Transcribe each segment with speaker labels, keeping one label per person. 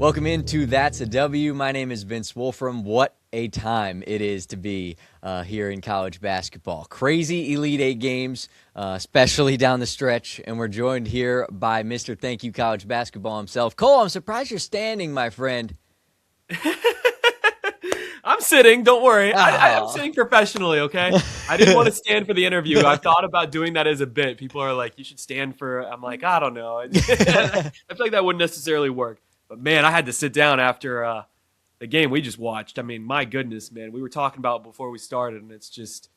Speaker 1: Welcome into That's a W. My name is Vince Wolfram. What a time it is to be here in college basketball. Crazy Elite Eight games, especially down the stretch. And we're joined here by Mr. Thank You College Basketball himself. Cole, I'm surprised you're standing, my friend.
Speaker 2: I'm sitting, don't worry. I'm sitting professionally, okay? I didn't want to stand for the interview. I thought about doing that as a bit. People are like, you should stand for, I'm like, I don't know. I feel like that wouldn't necessarily work. But, man, I had to sit down after the game we just watched. I mean, my goodness, man. We were talking about it before we started, and it's just,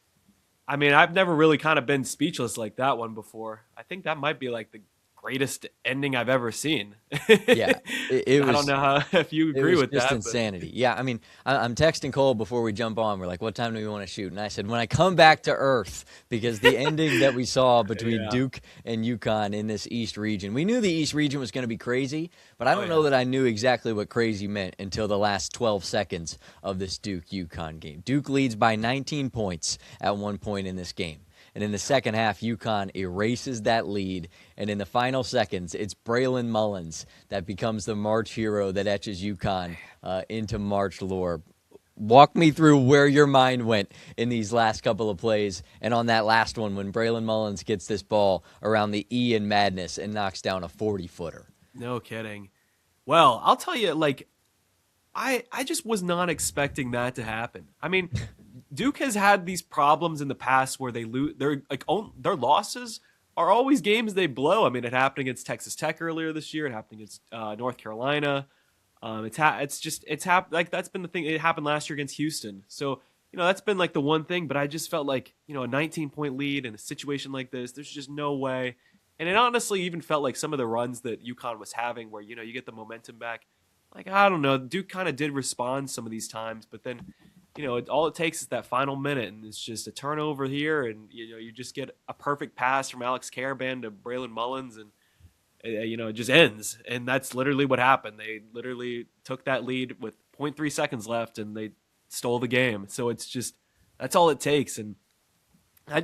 Speaker 2: I mean, I've never really kind of been speechless like that one before. I think that might be like the greatest ending I've ever seen.
Speaker 1: Yeah, it was.
Speaker 2: I don't know if you agree with
Speaker 1: just
Speaker 2: that.
Speaker 1: Insanity. Yeah, I mean, I'm texting Cole before we jump on. We're like, what time do we want to shoot? And I said, when I come back to earth, because the ending that we saw between Duke and UConn in this East region, we knew the East region was going to be crazy, but I don't know that I knew exactly what crazy meant until the last 12 seconds of this Duke-UConn game. Duke leads by 19 points at one point in this game. And in the second half, UConn erases that lead. And in the final seconds, it's Braylon Mullins that becomes the March hero that etches UConn into March lore. Walk me through where your mind went in these last couple of plays. And on that last one, when Braylon Mullins gets this ball around the E in madness and knocks down a 40-footer.
Speaker 2: No kidding. Well, I'll tell you, like, I just was not expecting that to happen. I mean, Duke has had these problems in the past where they lose. Their losses are always games they blow. I mean, it happened against Texas Tech earlier this year. It happened against North Carolina. It's happened. Like, that's been the thing. It happened last year against Houston. So, that's been like the one thing. But I just felt like, a 19-point lead in a situation like this, there's just no way. And it honestly even felt like some of the runs that UConn was having, where you get the momentum back. Like, I don't know, Duke kind of did respond some of these times, but then, all it takes is that final minute, and it's just a turnover here, and, you just get a perfect pass from Alex Caravan to Braylon Mullins, and, it just ends. And that's literally what happened. They literally took that lead with 0.3 seconds left, and they stole the game. So it's just, that's all it takes. And I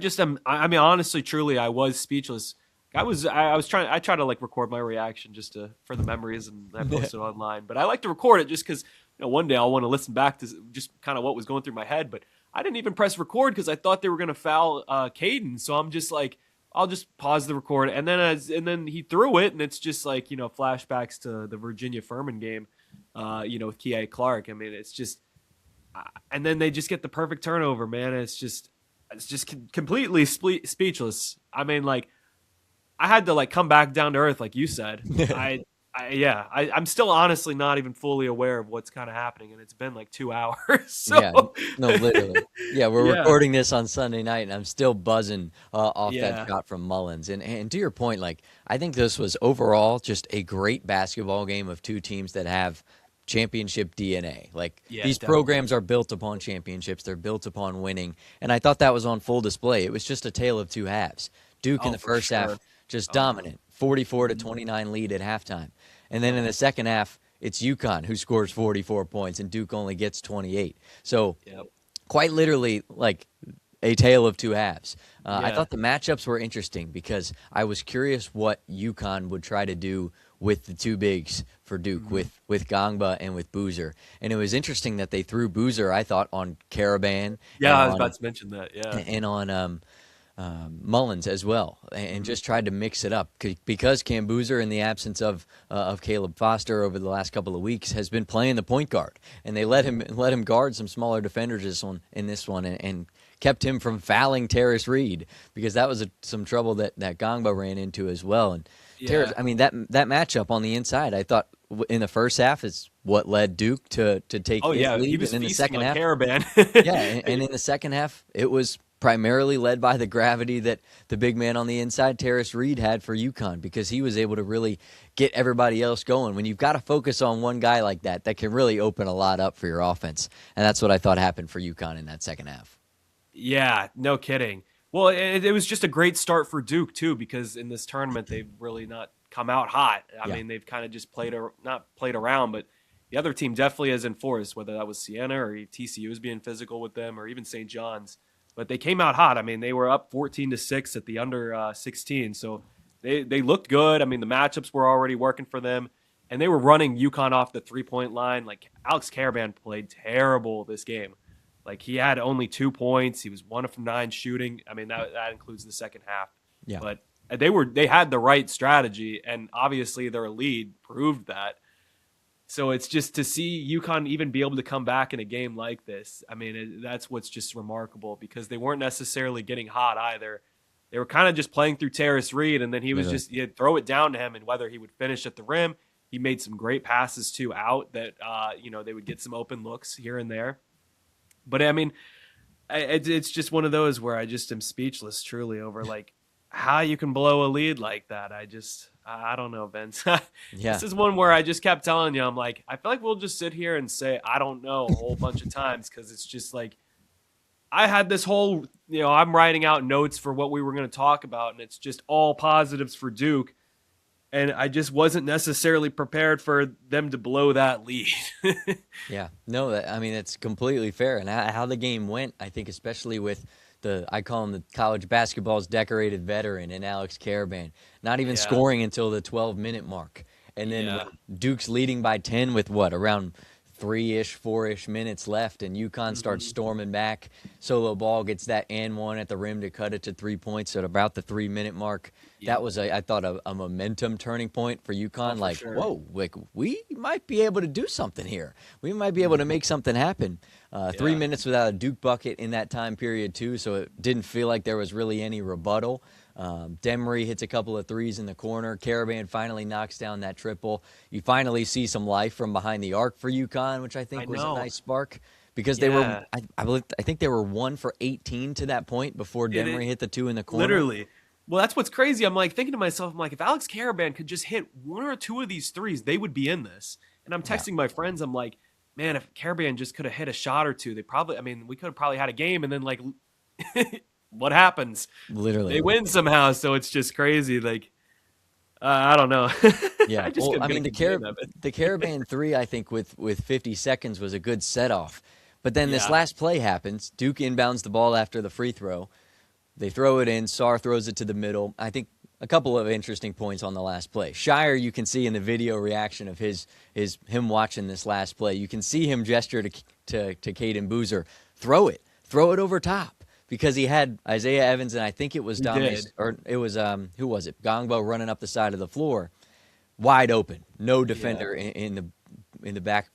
Speaker 2: mean, honestly, truly, I was speechless. I try to like record my reaction just for the memories, and I post it online. But I like to record it just because one day I'll want to listen back to just kind of what was going through my head. But I didn't even press record because I thought they were going to foul Caden. So I'm just like, I'll just pause the record, and then he threw it, and it's just like flashbacks to the Virginia Furman game, with Kia Clark. I mean, it's just, and then they just get the perfect turnover, man. It's just completely speechless. I mean, like, I had to come back down to earth, like you said. I'm still honestly not even fully aware of what's kind of happening, and it's been like 2 hours. So.
Speaker 1: Yeah, no, literally. Yeah, we're recording this on Sunday night, and I'm still buzzing off that shot from Mullins. And to your point, I think this was overall just a great basketball game of two teams that have championship DNA. These programs are built upon championships. They're built upon winning, and I thought that was on full display. It was just a tale of two halves. Duke in the first half, just dominant, 44-29 lead at halftime. And then in the second half, it's UConn who scores 44 points, and Duke only gets 28. So quite literally like a tale of two halves. I thought the matchups were interesting because I was curious what UConn would try to do with the two bigs for Duke, with Gangba and with Boozer. And it was interesting that they threw Boozer, I thought, on Caravan.
Speaker 2: Yeah, I was about to mention that,
Speaker 1: And on Mullins as well, and just tried to mix it up because Cam Boozer, in the absence of Caleb Foster over the last couple of weeks, has been playing the point guard, and they let him guard some smaller defenders in this one, and kept him from fouling Terrace Reed, because that was some trouble that Gangba ran into as well. And Terrace, I mean, that matchup on the inside, I thought in the first half is what led Duke to take his lead.
Speaker 2: He was
Speaker 1: and in the second half,
Speaker 2: Caravan.
Speaker 1: and in the second half, it was primarily led by the gravity that the big man on the inside, Terrace Reed, had for UConn, because he was able to really get everybody else going. When you've got to focus on one guy like that can really open a lot up for your offense. And that's what I thought happened for UConn in that second half.
Speaker 2: Yeah, no kidding. Well, it was just a great start for Duke, too, because in this tournament, they've really not come out hot. I mean, they've kind of just not played around, but the other team definitely has enforced, whether that was Siena or TCU was being physical with them, or even St. John's. But they came out hot. I mean, they were up 14-6 at the under 16, so they looked good. I mean, the matchups were already working for them. and they were running UConn off the 3-point line. Like Alex Karaban played terrible this game. Like he had only 2 points. He was 1 of 9 shooting. I mean, that includes the second half.
Speaker 1: Yeah.
Speaker 2: But they had the right strategy, and obviously their lead proved that. So it's just to see UConn even be able to come back in a game like this. I mean, that's what's just remarkable, because they weren't necessarily getting hot either. They were kind of just playing through Terrace Reed, and then you'd throw it down to him, and whether he would finish at the rim, he made some great passes too out that, they would get some open looks here and there. But I mean, it's just one of those where I just am speechless truly over like how you can blow a lead like that. I don't know, Vince.
Speaker 1: Yeah.
Speaker 2: This is one where I just kept telling you, I'm like, I feel like we'll just sit here and say, I don't know, a whole bunch of times, because it's just like, I had this whole, I'm writing out notes for what we were going to talk about, and it's just all positives for Duke. And I just wasn't necessarily prepared for them to blow that lead.
Speaker 1: Yeah, no, I mean, it's completely fair. And how the game went, I think, especially with I call him the college basketball's decorated veteran, and Alex Karaban, not even scoring until the 12-minute mark. And then Duke's leading by 10 with around 3-ish, 4-ish minutes left, and UConn starts storming back. Solo Ball gets that and one at the rim to cut it to 3 points at about the 3-minute mark. That was, I thought, a momentum turning point for UConn.
Speaker 2: Sure.
Speaker 1: Whoa, we might be able to do something here. We might be able to make something happen. 3 minutes without a Duke bucket in that time period, too, so it didn't feel like there was really any rebuttal. Demery hits a couple of threes in the corner. Karaban finally knocks down that triple. You finally see some life from behind the arc for UConn, which I think was a nice spark, because they were, I think they were 1 for 18 to that point before Demery hit the 2 in the corner.
Speaker 2: Literally. Well, that's what's crazy. I'm like thinking to myself, I'm like, if Alex Karaban could just hit 1 or 2 of these threes, they would be in this. And I'm texting my friends. I'm like, man, if Karaban just could have hit a shot or 2, we could have probably had a game. And then like, what happens?
Speaker 1: Literally,
Speaker 2: they win somehow. So it's just crazy. Like, I don't know.
Speaker 1: Yeah. The Karaban 3, I think with 50 seconds was a good set off. But then this last play happens. Duke inbounds the ball after the free throw. They throw it in. Sarr throws it to the middle. I think a couple of interesting points on the last play. Shire, you can see in the video reaction of him watching this last play, you can see him gesture to Caden Boozer, throw it over top, because he had Isaiah Evans, and I think it was who was it? Gongbo running up the side of the floor, wide open, no defender in the back.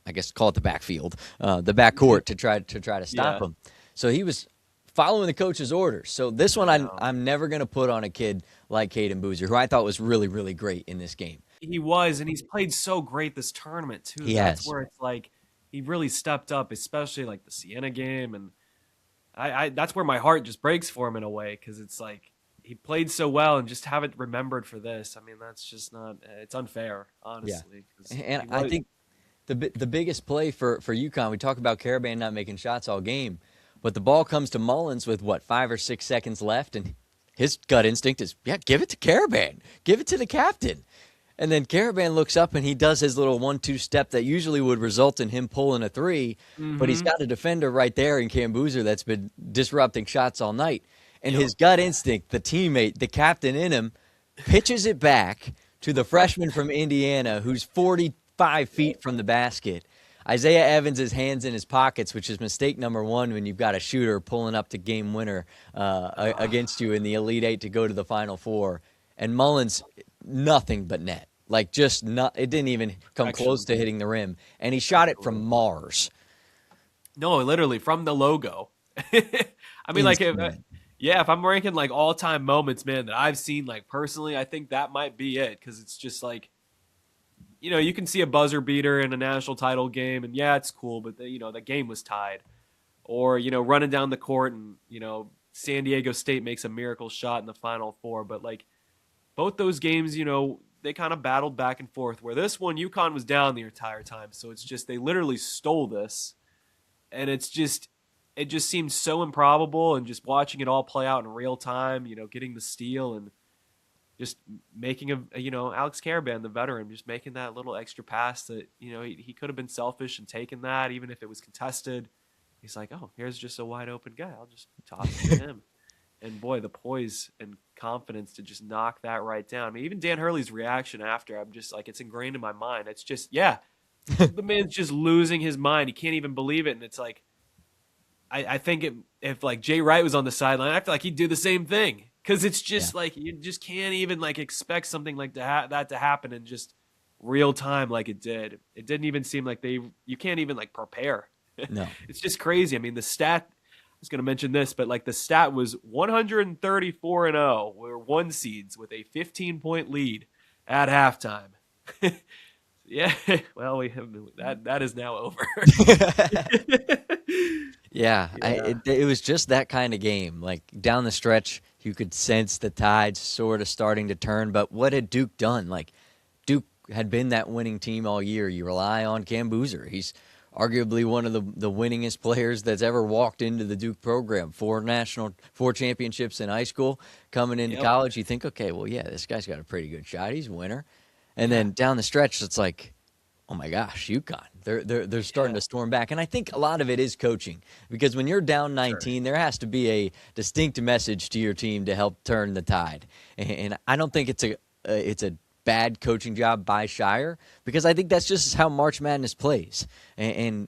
Speaker 1: I guess call it the backfield, the backcourt to try to stop him. So he was following the coach's orders. So this one I'm never going to put on a kid like Caden Boozer, who I thought was really, really great in this game.
Speaker 2: He was, and he's played so great this tournament, too. That's where it's like he really stepped up, especially like the Siena game. And I that's where my heart just breaks for him in a way, because it's like he played so well and just have it remembered for this. I mean, that's just not – it's unfair, honestly.
Speaker 1: Yeah. And I think the biggest play for UConn, we talk about Karaban not making shots all game, but the ball comes to Mullins with, 5 or 6 seconds left, and his gut instinct is, give it to Karaban. Give it to the captain. And then Karaban looks up, and he does his little 1-2 step that usually would result in him pulling a 3, but he's got a defender right there in Cam Boozer that's been disrupting shots all night. And his gut instinct, the teammate, the captain in him, pitches it back to the freshman from Indiana who's 45 feet from the basket. Isaiah Evans' hands in his pockets, which is mistake number 1 when you've got a shooter pulling up to game winner against you in the Elite Eight to go to the Final Four. And Mullins, nothing but net. Like, it didn't even come close to hitting the rim. And he shot it from Mars.
Speaker 2: No, literally, from the logo. I mean, like, if I'm ranking, like, all-time moments, man, that I've seen, like, personally, I think that might be it. Because it's just, like, you can see a buzzer beater in a national title game, and it's cool, but the game was tied. Or, running down the court and, San Diego State makes a miracle shot in the Final Four. But, like, both those games, they kind of battled back and forth, where this one, UConn was down the entire time. So it's just, they literally stole this. And it just seemed so improbable, and just watching it all play out in real time, getting the steal and just making Alex Karaban, the veteran, just making that little extra pass that, he could have been selfish and taken that, even if it was contested. He's like, oh, here's just a wide open guy. I'll just toss it to him. And boy, the poise and confidence to just knock that right down. I mean, even Dan Hurley's reaction after, I'm just like, it's ingrained in my mind. It's just, yeah, the man's just losing his mind. He can't even believe it. And it's like, I think if like Jay Wright was on the sideline, I feel like he'd do the same thing. Because it's just like, you just can't even like expect something like that to happen in just real time like it did. It didn't even seem like you can't even like prepare.
Speaker 1: No.
Speaker 2: It's just crazy. I mean, the stat, I was going to mention this, but like the stat was 134-0. We're 1 seeds with a 15-point lead at halftime. Yeah, well, we have that is now over.
Speaker 1: Yeah, it was just that kind of game. Like down the stretch, you could sense the tide sort of starting to turn. But what had Duke done? Like Duke had been that winning team all year. You rely on Cam Boozer. He's arguably one of the winningest players that's ever walked into the Duke program. 4 championships in high school. Coming into college, you think, okay, well, yeah, this guy's got a pretty good shot. He's a winner. And then down the stretch, it's like, oh my gosh, UConn. They're starting to storm back. And I think a lot of it is coaching. Because when you're down 19, there has to be a distinct message to your team to help turn the tide. And I don't think it's a bad coaching job by Shire, because I think that's just how March Madness plays. And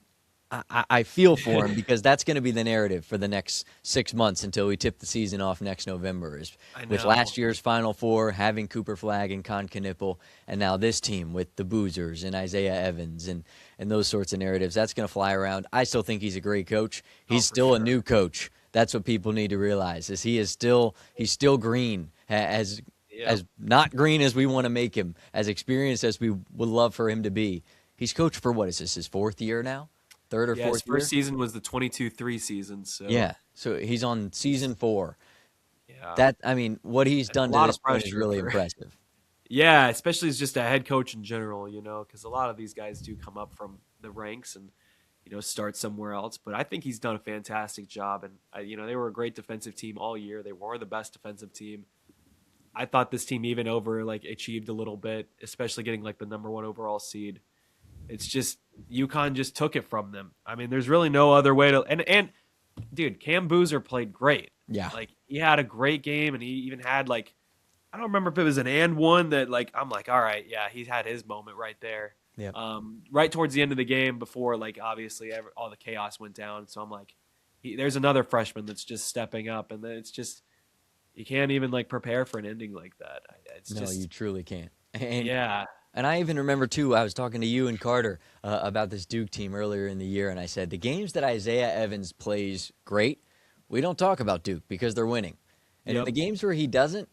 Speaker 1: I feel for him, because that's going to be the narrative for the next 6 months until we tip the season off next November. Is with last year's Final Four, having Cooper Flagg and Con Knipple, and now this team with the Boozers and Isaiah Evans and those sorts of narratives. That's going to fly around. I still think he's a great coach. He's still a new coach. That's what people need to realize, is he's still green, as not green as we want to make him, as experienced as we would love for him to be. He's coached for, what is this, his 4th year now? 3rd or 4th year?
Speaker 2: His first season was the 22-3 season. So
Speaker 1: so he's on season 4.
Speaker 2: Yeah,
Speaker 1: What he's done to this point is really impressive.
Speaker 2: Yeah, especially as just a head coach in general, because a lot of these guys do come up from the ranks and start somewhere else. But I think he's done a fantastic job, and they were a great defensive team all year. They were the best defensive team. I thought this team even achieved a little bit, especially getting like the number 1 overall seed. It's just UConn just took it from them. I mean, there's really no other way to. And dude, Cam Boozer played great.
Speaker 1: Yeah,
Speaker 2: like he had a great game, and he even had like, I don't remember if it was an and one that like I'm like, all right, yeah, he's had his moment right there.
Speaker 1: Yeah.
Speaker 2: Right towards the end of the game, before like obviously all the chaos went down. So I'm like, there's another freshman that's just stepping up, and then it's just you can't even like prepare for an ending like that.
Speaker 1: You truly can't.
Speaker 2: And
Speaker 1: I even remember, too, I was talking to you and Carter about this Duke team earlier in the year, and I said, the games that Isaiah Evans plays great, we don't talk about Duke because they're winning. And in the games where he doesn't,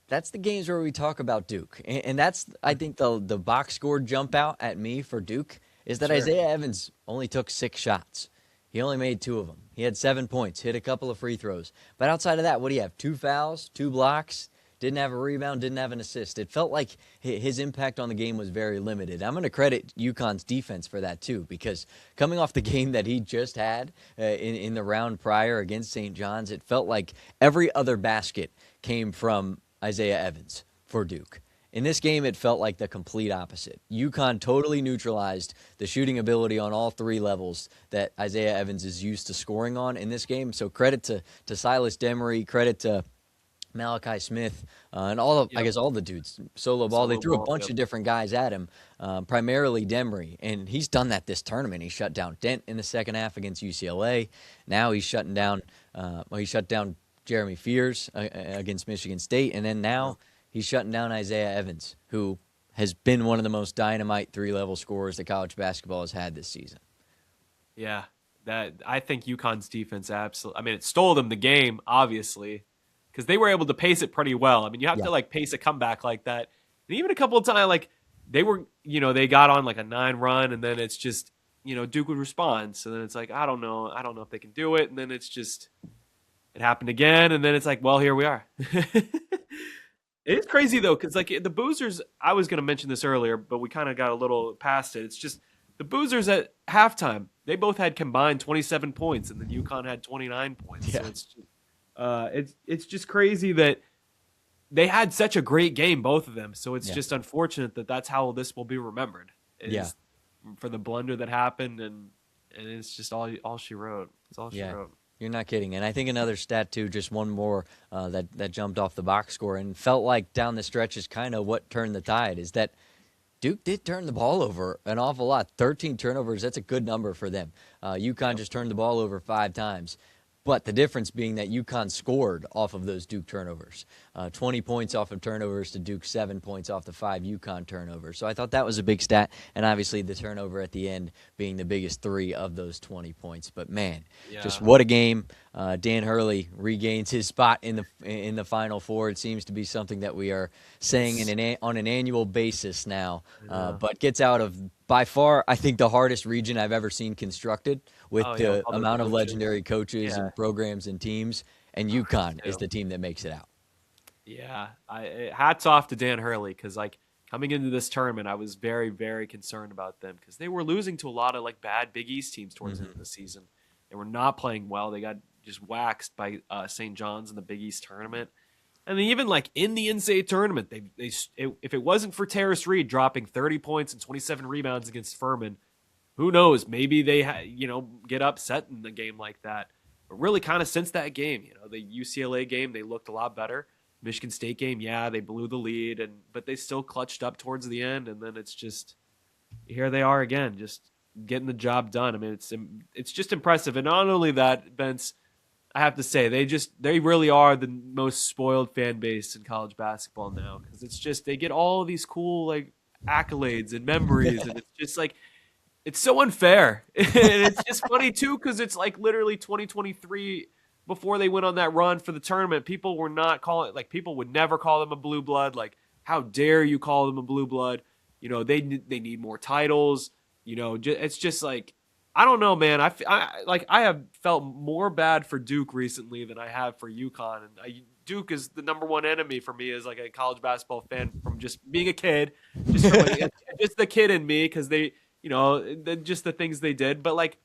Speaker 1: that's the games where we talk about Duke. And that's, I think, the box score jump out at me for Duke is that Isaiah Evans only took 6 shots. He only made 2 of them. He had 7 points, hit a couple of free throws. But outside of that, what do you have? 2 fouls, 2 blocks. Didn't have a rebound, didn't have an assist. It felt like his impact on the game was very limited. I'm going to credit UConn's defense for that, too, because coming off the game that he just had in the round prior against St. John's, it felt like every other basket came from Isaiah Evans for Duke. In this game, it felt like the complete opposite. UConn totally neutralized the shooting ability on all 3 levels that Isaiah Evans is used to scoring on in this game. So credit to Silas Demery, credit to Malachi Smith, and I guess all the dudes. Solo ball. They threw a bunch of different guys at him, primarily Demery, and he's done that this tournament. He shut down Dent in the second half against UCLA. Now he's shutting down. He shut down Jeremy Fears against Michigan State, and then now he's shutting down Isaiah Evans, who has been one of the most dynamite 3-level scorers that college basketball has had this season.
Speaker 2: Yeah, I think UConn's defense absolutely. I mean, it stole them the game, obviously, because they were able to pace it pretty well. I mean, you have to like pace a comeback like that. And even a couple of times, like they were, they got on like a 9 run, and then it's just, Duke would respond. So then it's like, I don't know if they can do it. And then it's just, it happened again. And then it's like, well, here we are. It is crazy though, because like the Boozers, I was going to mention this earlier, but we kind of got a little past it. It's just the Boozers at halftime, they both had combined 27 points, and then UConn had 29 points.
Speaker 1: Yeah.
Speaker 2: So it's just crazy that they had such a great game, both of them. So it's just unfortunate that that's how this will be remembered. For the blunder that happened, and it's just all she wrote. It's all she wrote.
Speaker 1: You're not kidding. And I think another stat, too, just one more that jumped off the box score and felt like down the stretch is kind of what turned the tide, is that Duke did turn the ball over an awful lot. 13 turnovers, that's a good number for them. UConn just turned the ball over 5 times. But the difference being that UConn scored off of those Duke turnovers. 20 points off of turnovers to Duke, 7 points off the 5 UConn turnovers. So I thought that was a big stat, and obviously the turnover at the end being the biggest 3 of those 20 points. But, man, just what a game. Dan Hurley regains his spot in the Final Four. It seems to be something that we are saying on an annual basis now, but gets out of, by far, I think the hardest region I've ever seen constructed with the amount of legendary coaches and programs and teams, and UConn is the team that makes it out.
Speaker 2: Yeah, hats off to Dan Hurley, because like coming into this tournament, I was very, very concerned about them because they were losing to a lot of like bad Big East teams towards the end of the season. They were not playing well. They got just waxed by St. John's in the Big East tournament. And then even like in the NCAA tournament, if it wasn't for Terrace Reed dropping 30 points and 27 rebounds against Furman, who knows? Maybe they get upset in a game like that. But really, kind of since that game, the UCLA game, they looked a lot better. Michigan State game, they blew the lead, but they still clutched up towards the end. And then it's just here they are again, just getting the job done. I mean, it's just impressive. And not only that, Vince, I have to say, they really are the most spoiled fan base in college basketball now, because it's just they get all of these cool like accolades and memories, and it's just like it's so unfair. And it's just funny too, because it's like literally 2023 before they went on that run for the tournament. People were not calling, like people would never call them a blue blood. Like, how dare you call them a blue blood? They need more titles. It's just like, I don't know, man. I have felt more bad for Duke recently than I have for UConn. And Duke is the number one enemy for me as like a college basketball fan from just being a kid, just the kid in me, because they, just the things they did. But like,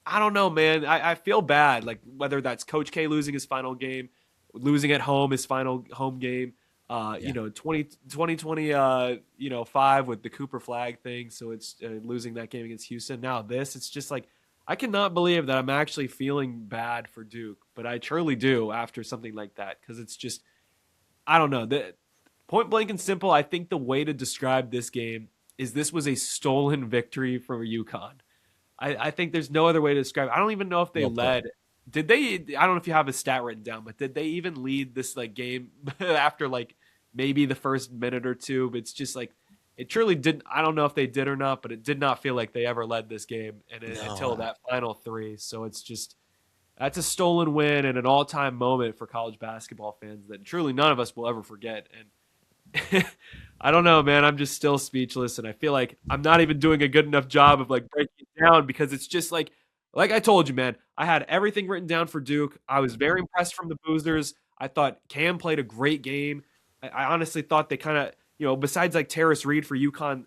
Speaker 2: I don't know, man. I feel bad. Like whether that's Coach K losing his final game, losing at home his final home game. 2025 with the Cooper flag thing. So it's losing that game against Houston. Now it's just like, I cannot believe that I'm actually feeling bad for Duke, but I truly do after something like that. Cause it's just, I don't know, the point blank and simple. I think the way to describe this game is this was a stolen victory for UConn. I think there's no other way to describe it. I don't even know if they led. Did they? I don't know if you have a stat written down, but did they even lead this like game after like maybe the first minute or two? But it's just like it truly didn't. I don't know if they did or not, but it did not feel like they ever led this game until that final 3. So it's just that's a stolen win and an all-time moment for college basketball fans that truly none of us will ever forget. And I don't know, man. I'm just still speechless, and I feel like I'm not even doing a good enough job of like breaking it down, because it's just like I told you, man, I had everything written down for Duke. I was very impressed from the Boozers. I thought Cam played a great game. I honestly thought they kind of, besides like Terrace Reed for UConn,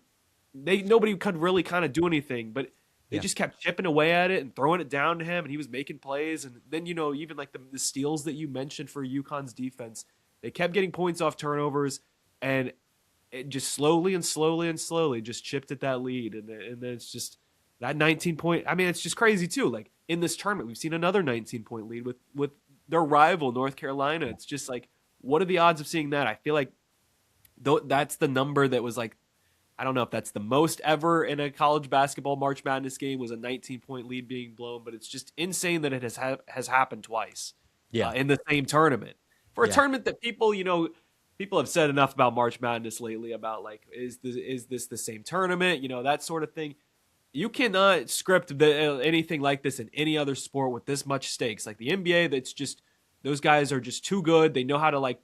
Speaker 2: nobody could really kind of do anything, but they just kept chipping away at it and throwing it down to him, and he was making plays. And then, even like the steals that you mentioned for UConn's defense, they kept getting points off turnovers, and it just slowly just chipped at that lead. And then it's just that 19-point. I mean, it's just crazy too. Like in this tournament, we've seen another 19-point lead with their rival North Carolina. It's just like, what are the odds of seeing that? I feel like that's the number that was like, I don't know if that's the most ever in a college basketball March Madness game, was a 19-point lead being blown, but it's just insane that it has happened twice in the same tournament. For a tournament that people have said enough about March Madness lately about like, is this the same tournament? That sort of thing. You cannot script anything like this in any other sport with this much stakes. Like the NBA, that's just, those guys are just too good. They know how to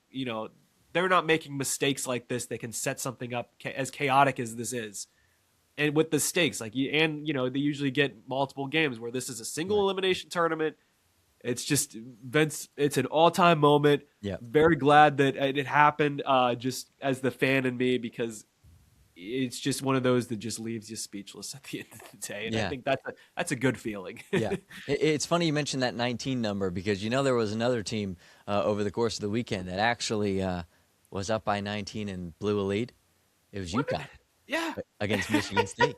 Speaker 2: they're not making mistakes like this. They can set something up as chaotic as this is. And with the stakes, they usually get multiple games, where this is a single elimination tournament. It's just, Vince, it's an all-time moment. Yeah. Very glad that it happened, just as the fan in me, because it's just one of those that just leaves you speechless at the end of the day. And I think that's a good feeling.
Speaker 1: Yeah. It's funny you mentioned that 19 number, because there was another team over the course of the weekend that actually was up by 19 and blew a lead. It was UConn.
Speaker 2: Yeah.
Speaker 1: Against Michigan State.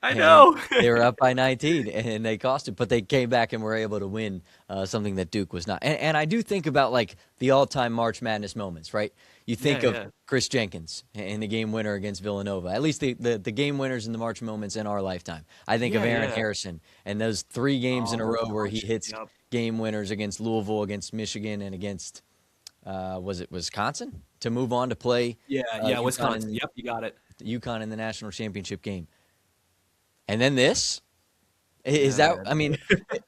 Speaker 2: I know.
Speaker 1: They were up by 19, and they cost it, but they came back and were able to win something that Duke was not. And I do think about like the all-time March Madness moments, right? You think of Chris Jenkins and the game winner against Villanova, at least the game winners in the March moments in our lifetime. I think of Aaron Harrison and those 3 games in a row where he hits game winners against Louisville, against Michigan, and against was it Wisconsin to move on to play?
Speaker 2: Wisconsin. Yep, you got it.
Speaker 1: UConn in the national championship game. And then this is that. I mean,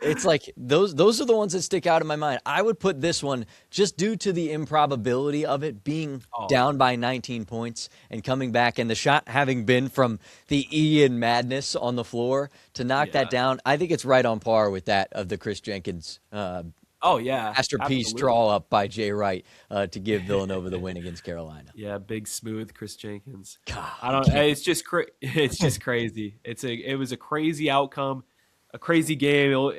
Speaker 1: it's like those are the ones that stick out in my mind. I would put this one just due to the improbability of it being down by 19 points and coming back, and the shot having been from the Ian Madness on the floor to knock that down. I think it's right on par with that of the Chris Jenkins. Masterpiece draw up by Jay Wright to give Villanova the win against Carolina.
Speaker 2: Yeah, big smooth Chris Jenkins.
Speaker 1: God,
Speaker 2: it's just crazy. It was a crazy outcome, a crazy game.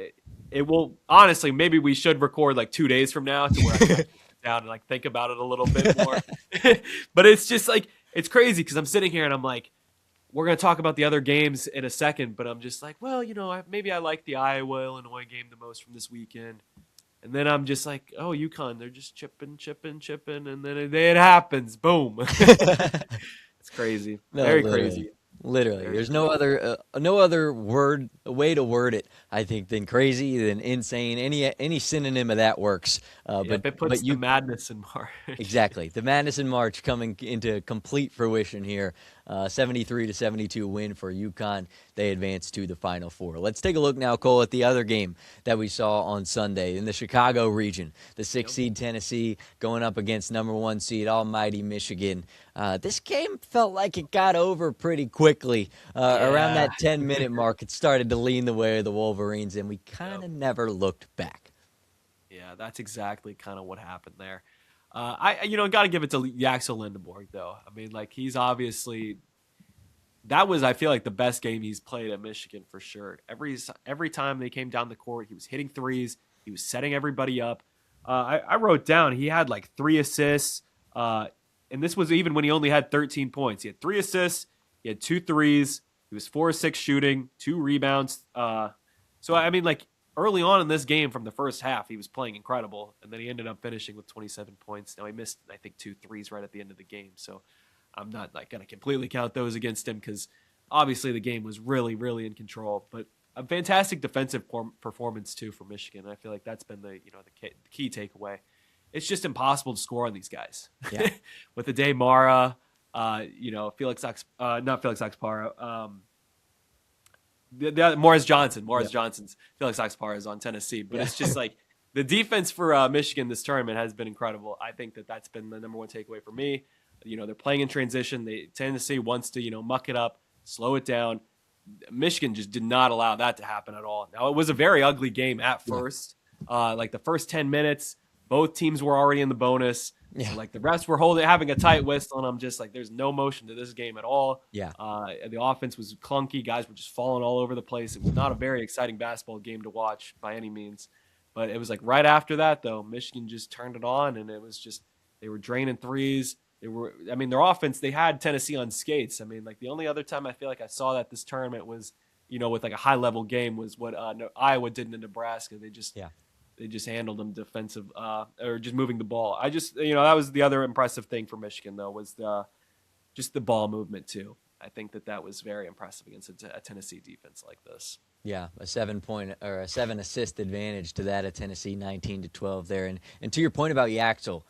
Speaker 2: It will honestly, maybe we should record like 2 days from now to where I can sit down and like think about it a little bit more. But it's just like it's crazy because I'm sitting here and I'm like, we're gonna talk about the other games in a second, but I'm just like, well, maybe I like the Iowa-Illinois game the most from this weekend. And then I'm just like, oh, UConn, they're just chipping, and then it happens. Boom. It's crazy. Very crazy.
Speaker 1: Literally. There's no other way to word it, I think, than crazy, than insane. Any synonym of that works.
Speaker 2: But it puts the madness in March.
Speaker 1: Exactly. The madness in March coming into complete fruition here. 73-72 win for UConn. They advance to the Final Four. Let's take a look now, Cole, at the other game that we saw on Sunday in the Chicago region. The 6th seed Tennessee going up against number 1 seed almighty Michigan. This game felt like it got over pretty quickly. Around that 10-minute mark, it started to lean the way of the Wolverines, and we kind of never looked back.
Speaker 2: Yeah, that's exactly kind of what happened there. I got to give it to Yaxel Lindenborg, though. I mean, like, he's obviously – that was, I feel like, the best game he's played at Michigan for sure. Every time they came down the court, he was hitting threes. He was setting everybody up. I wrote down he had, like, 3 assists, and this was even when he only had 13 points. He had 3 assists. He had 2 threes. He was 4-6 shooting, 2 rebounds. So, I mean, like, early on in this game from the first half, he was playing incredible, and then he ended up finishing with 27 points. Now, he missed, I think, 2 threes right at the end of the game, so I'm not like going to completely count those against him because obviously the game was really, really in control. But a fantastic defensive performance, too, for Michigan. I feel like that's been the key takeaway. It's just impossible to score on these guys.
Speaker 1: Yeah.
Speaker 2: With Ade Mara, Felix Oxpara, Morris Johnson's Felix Oxpara is on Tennessee, but it's just like the defense for Michigan this tournament has been incredible. I think that's been the number one takeaway for me. They're playing in transition. Tennessee wants to muck it up, slow it down. Michigan just did not allow that to happen at all. Now it was a very ugly game at first. Like the first 10 minutes, both teams were already in the bonus. Yeah. So like the refs were having a tight whistle, and I'm just like, there's no motion to this game at all.
Speaker 1: Yeah.
Speaker 2: The offense was clunky. Guys were just falling all over the place. It was not a very exciting basketball game to watch by any means. But it was like right after that, though, Michigan just turned it on, and it was just they were draining threes. Their offense, they had Tennessee on skates. I mean, like the only other time I feel like I saw that this tournament was, with like a high level game was what Iowa did in Nebraska. They just handled them defensive or just moving the ball. That was the other impressive thing for Michigan, though, was just the ball movement, too. I think that was very impressive against a Tennessee defense like this.
Speaker 1: Yeah, a 7-point or a 7-assist advantage to that of Tennessee, 19-12 there. And to your point about Yaxel,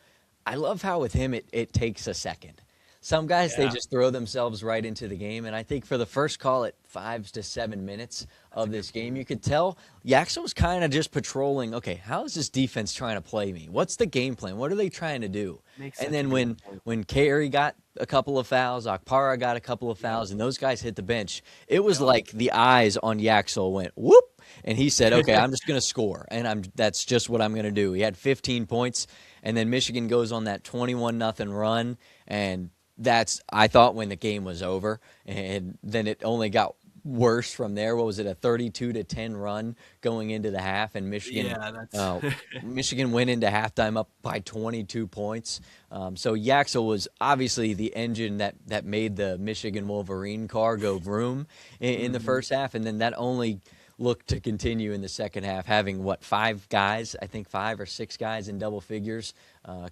Speaker 1: I love how with him it takes a second. Some guys, they just throw themselves right into the game, and I think for the first, call it 5 to 7 minutes of this game, you could tell Yaxel was kind of just patrolling, okay, how is this defense trying to play me? What's the game plan? What are they trying to do? And then when Carey got a couple of fouls, Okpara got a couple of fouls, and those guys hit the bench, it was like the eyes on Yaxel went whoop, and he said, okay, I'm just going to score, and that's just what I'm going to do. He had 15 points, and then Michigan goes on that 21-0 run, and that's, I thought, when the game was over, and then it only got worse from there. What was it, a 32-10 run going into the half, and Michigan Michigan went into halftime up by 22 points. So Yaxel was obviously the engine that made the Michigan Wolverine car go vroom in the first half, and then that only looked to continue in the second half, having, five or six guys in double figures.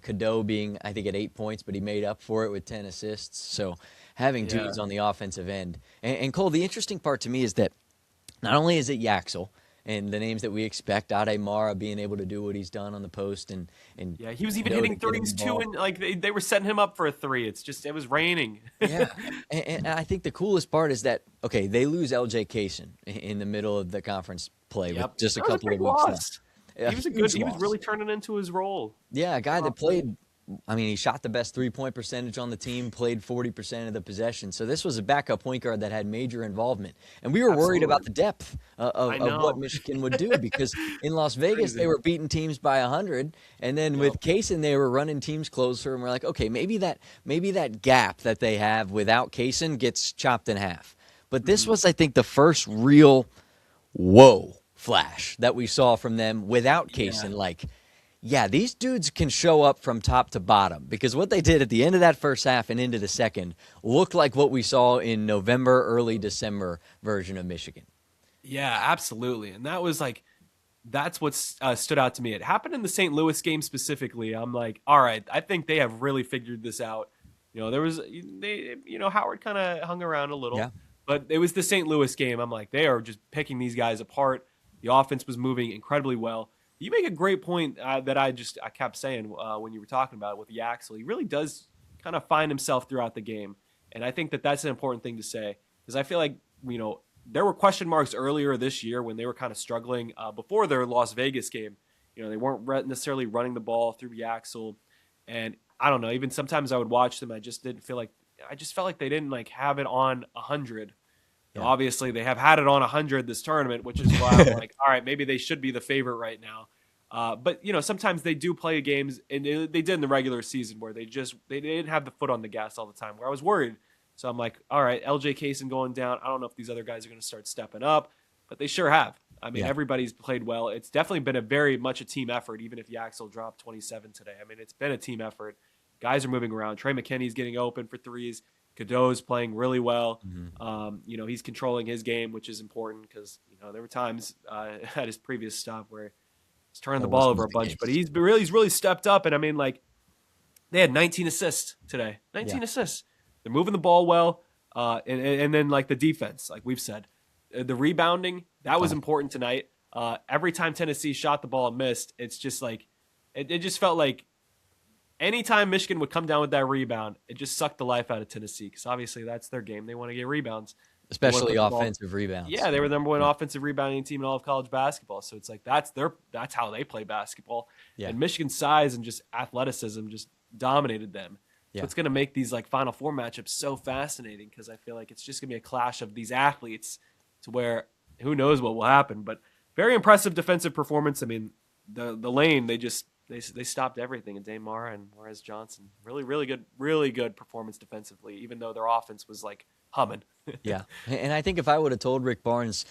Speaker 1: Cadeau being, I think, at 8 points, but he made up for it with 10 assists. So having dudes on the offensive end. And Cole, the interesting part to me is that not only is it Yaxel and the names that we expect, Ade Mara being able to do what he's done on the post, and
Speaker 2: yeah, he was even hitting threes too, and like they were setting him up for a three. It was raining.
Speaker 1: Yeah, and I think the coolest part is that, okay, they lose LJ Kaysen in the middle of the conference play with just a couple of weeks left.
Speaker 2: He was really turning into his role.
Speaker 1: Yeah, a guy that played. I mean, he shot the best three-point percentage on the team, played 40% of the possession. So this was a backup point guard that had major involvement. And we were worried about the depth of what Michigan would do, because in Las Vegas, they were beating teams by 100. And then with Kaysen, they were running teams closer. And we're like, okay, maybe that gap that they have without Kaysen gets chopped in half. But this was, I think, the first real whoa flash that we saw from them without Kaysen. Yeah, these dudes can show up from top to bottom, because what they did at the end of that first half and into the second looked like what we saw in November, early December version of Michigan.
Speaker 2: Yeah, absolutely. And that's what stood out to me. It happened in the St. Louis game specifically. I'm like, all right, I think they have really figured this out. Howard kind of hung around a little, but it was the St. Louis game. I'm like, they are just picking these guys apart. The offense was moving incredibly well. You make a great point that I kept saying when you were talking about it with Yaxel. He really does kind of find himself throughout the game. And I think that that's an important thing to say, because I feel like, there were question marks earlier this year when they were kind of struggling before their Las Vegas game. They weren't necessarily running the ball through Yaxel. And I don't know, even sometimes I would watch them. I just felt like they didn't have it on 100. Yeah. Obviously, they have had it on 100 this tournament, which is why I'm like, all right, maybe they should be the favorite right now. But sometimes they do play games, and they did in the regular season, where they didn't have the foot on the gas all the time, where I was worried. So I'm like, all right, LJ Kaysen going down. I don't know if these other guys are going to start stepping up, but they sure have. I mean, everybody's played well. It's definitely been very much a team effort, even if Yaxel dropped 27 today. I mean, it's been a team effort. Guys are moving around. Trey McKinney's getting open for threes. Cadeau's playing really well. He's controlling his game, which is important, because there were times at his previous stop where he's turning the ball over a bunch, but he's really stepped up. And I mean, they had 19 assists today. 19 assists. They're moving the ball well, and then the defense, like we've said, the rebounding, that was important tonight. Every time Tennessee shot the ball and missed, it's just it just felt like anytime Michigan would come down with that rebound, it just sucked the life out of Tennessee, because obviously that's their game. They want to get rebounds.
Speaker 1: Especially offensive rebounds.
Speaker 2: Yeah, they were the number one offensive rebounding team in all of college basketball. So it's that's how they play basketball. Yeah. And Michigan's size and just athleticism just dominated them. Yeah. So it's going to make these Final Four matchups so fascinating, because I feel like it's just going to be a clash of these athletes, to where who knows what will happen. But very impressive defensive performance. I mean, the lane, they stopped everything. And Dame Mara and Morez Johnson, really good performance defensively, even though their offense was humming.
Speaker 1: Yeah. And I think if I would have told Rick Barnes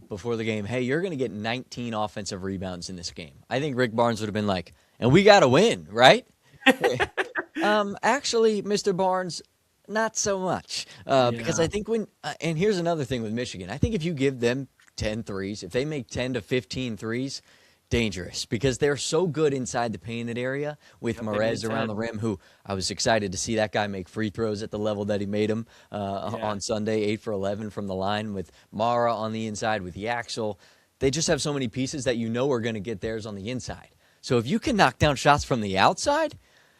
Speaker 1: before the game, hey, you're going to get 19 offensive rebounds in this game, I think Rick Barnes would have been like, and we got to win, right? Actually, Mr. Barnes, not so much. Because I think and here's another thing with Michigan. I think if you give them 10 threes, if they make 10 to 15 threes, dangerous, because they're so good inside the painted area with Morez around the rim, who I was excited to see that guy make free throws at the level that he made them on Sunday, 8 for 11 from the line, with Mara on the inside, with Yaxel. They just have so many pieces that are going to get theirs on the inside. So if you can knock down shots from the outside,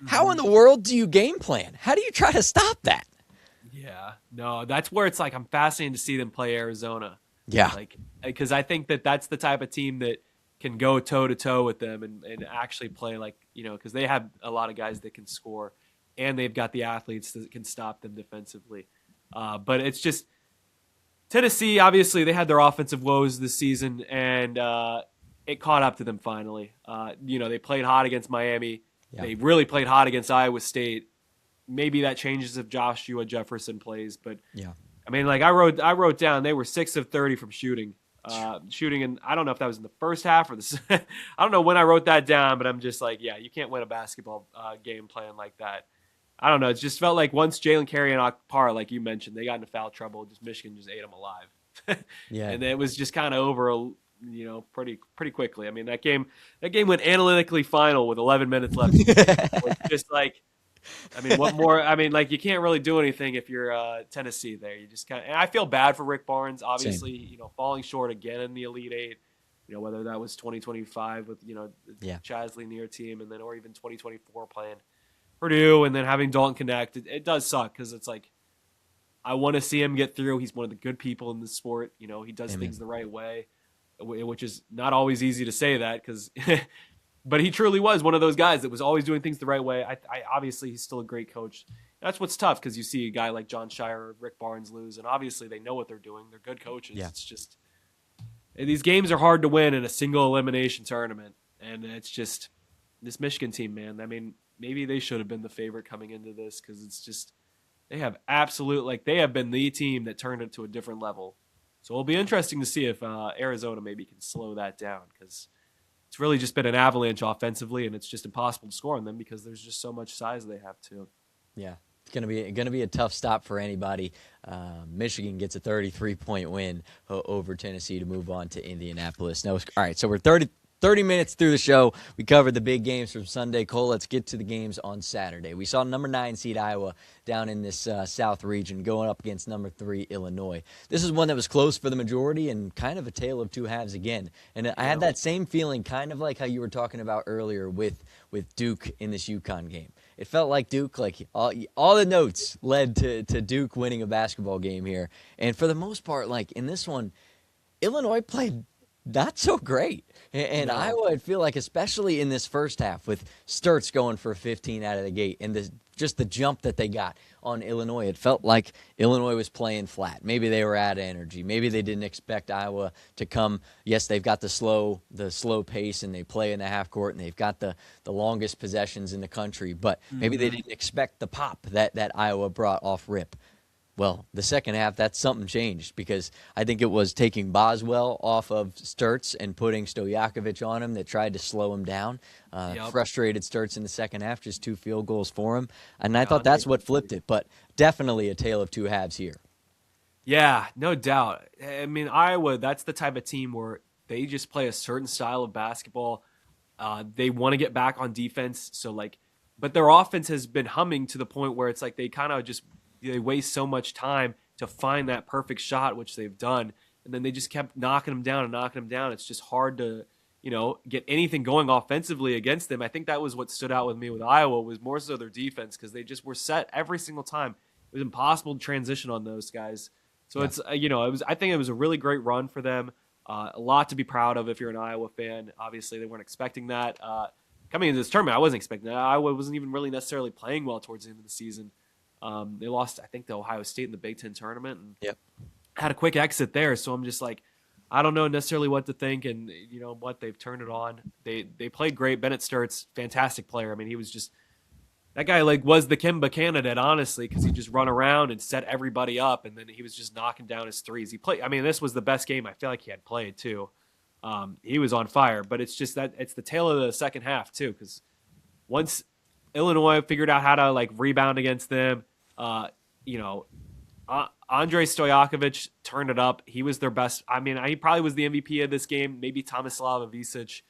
Speaker 1: how in the world do you game plan? How do you try to stop that?
Speaker 2: Yeah, no, that's where it's I'm fascinated to see them play Arizona.
Speaker 1: Yeah.
Speaker 2: Because I think that's the type of team that can go toe-to-toe with them and actually play because they have a lot of guys that can score, and they've got the athletes that can stop them defensively. But it's just Tennessee, obviously, they had their offensive woes this season, and it caught up to them finally. They played hot against Miami. Yeah. They really played hot against Iowa State. Maybe that changes if Joshua Jefferson plays, but mean, like I wrote down they were 6 of 30 from shooting. And I don't know if that was in the first half or I don't know when I wrote that down, but I'm just like, yeah, you can't win a basketball game playing like that. I don't know. It just felt like once Jalen Carey and Akpar, like you mentioned, they got into foul trouble. Just Michigan just ate them alive.
Speaker 1: Yeah,
Speaker 2: and it was just kind of over, pretty quickly. I mean, that game went analytically final with 11 minutes left. Just like, I mean, what more? I mean, like you can't really do anything if you're Tennessee there. You just kind of. And I feel bad for Rick Barnes. Obviously,
Speaker 1: Same.
Speaker 2: Falling short again in the Elite Eight. Whether that was 2025 with the Chaz Lanier team, and then or even 2024 playing Purdue, and then having Dalton connect. It does suck because it's like I want to see him get through. He's one of the good people in the sport. He does things the right way, which is not always easy to say that because. But he truly was one of those guys that was always doing things the right way. I obviously he's still a great coach. That's what's tough because you see a guy like John Shire or Rick Barnes lose, and obviously they know what they're doing. They're good coaches. Yeah. It's just these games are hard to win in a single elimination tournament, and it's just this Michigan team, man. I mean, maybe they should have been the favorite coming into this because it's just they have they have been the team that turned it to a different level. So it'll be interesting to see if Arizona maybe can slow that down because. It's really just been an avalanche offensively, and it's just impossible to score on them because there's just so much size they have too.
Speaker 1: Yeah, it's gonna be a tough stop for anybody. Michigan gets a 33-point win over Tennessee to move on to Indianapolis. All right, so we're 30 minutes through the show. We covered the big games from Sunday. Cole, let's get to the games on Saturday. We saw number 9 seed Iowa down in this South region going up against number 3 Illinois. This is one that was close for the majority and kind of a tale of two halves again. And I had that same feeling, kind of like how you were talking about earlier with Duke in this UConn game. It felt like Duke, like all the notes led to Duke winning a basketball game here. And for the most part, like in this one, Illinois played not so great. And no. Iowa, I feel like, especially in this first half with Sturtz going for 15 out of the gate and just the jump that they got on Illinois, it felt like Illinois was playing flat. Maybe they were out of energy. Maybe they didn't expect Iowa to come. Yes, they've got the slow pace and they play in the half court and they've got the longest possessions in the country, but maybe they didn't expect the pop that Iowa brought off rip. Well, the second half, that's something changed because I think it was taking Boswell off of Sturtz and putting Stojakovic on him that tried to slow him down. Frustrated Sturtz in the second half, just 2 field goals for him. And I thought that's what flipped it, but definitely a tale of two halves here.
Speaker 2: Yeah, no doubt. I mean, Iowa, that's the type of team where they just play a certain style of basketball. They want to get back on defense. But their offense has been humming to the point where it's like they kind of just – they waste so much time to find that perfect shot, which they've done. And then they just kept knocking them down. It's just hard to, get anything going offensively against them. I think that was what stood out with me with Iowa was more so their defense because they just were set every single time. It was impossible to transition on those guys. So it's, I think it was a really great run for them. A lot to be proud of if you're an Iowa fan. Obviously, they weren't expecting that. Coming into this tournament, I wasn't expecting that. Iowa wasn't even really necessarily playing well towards the end of the season. They lost, I think, to Ohio State in the Big Ten tournament and had a quick exit there. So I'm just like, I don't know necessarily what to think. And you know what? They've turned it on. They played great. Bennett Sturtz, fantastic player. I mean, he was just that guy was the Kemba candidate, honestly, because he just run around and set everybody up. And then he was just knocking down his threes. He played. I mean, this was the best game I feel like he had played too. He was on fire, but it's just that it's the tail of the second half too. Because once Illinois figured out how to rebound against them, Andrei Stojakovic turned it up. He was their best. I mean, he probably was the MVP of this game. Maybe Tomislav Ivisic,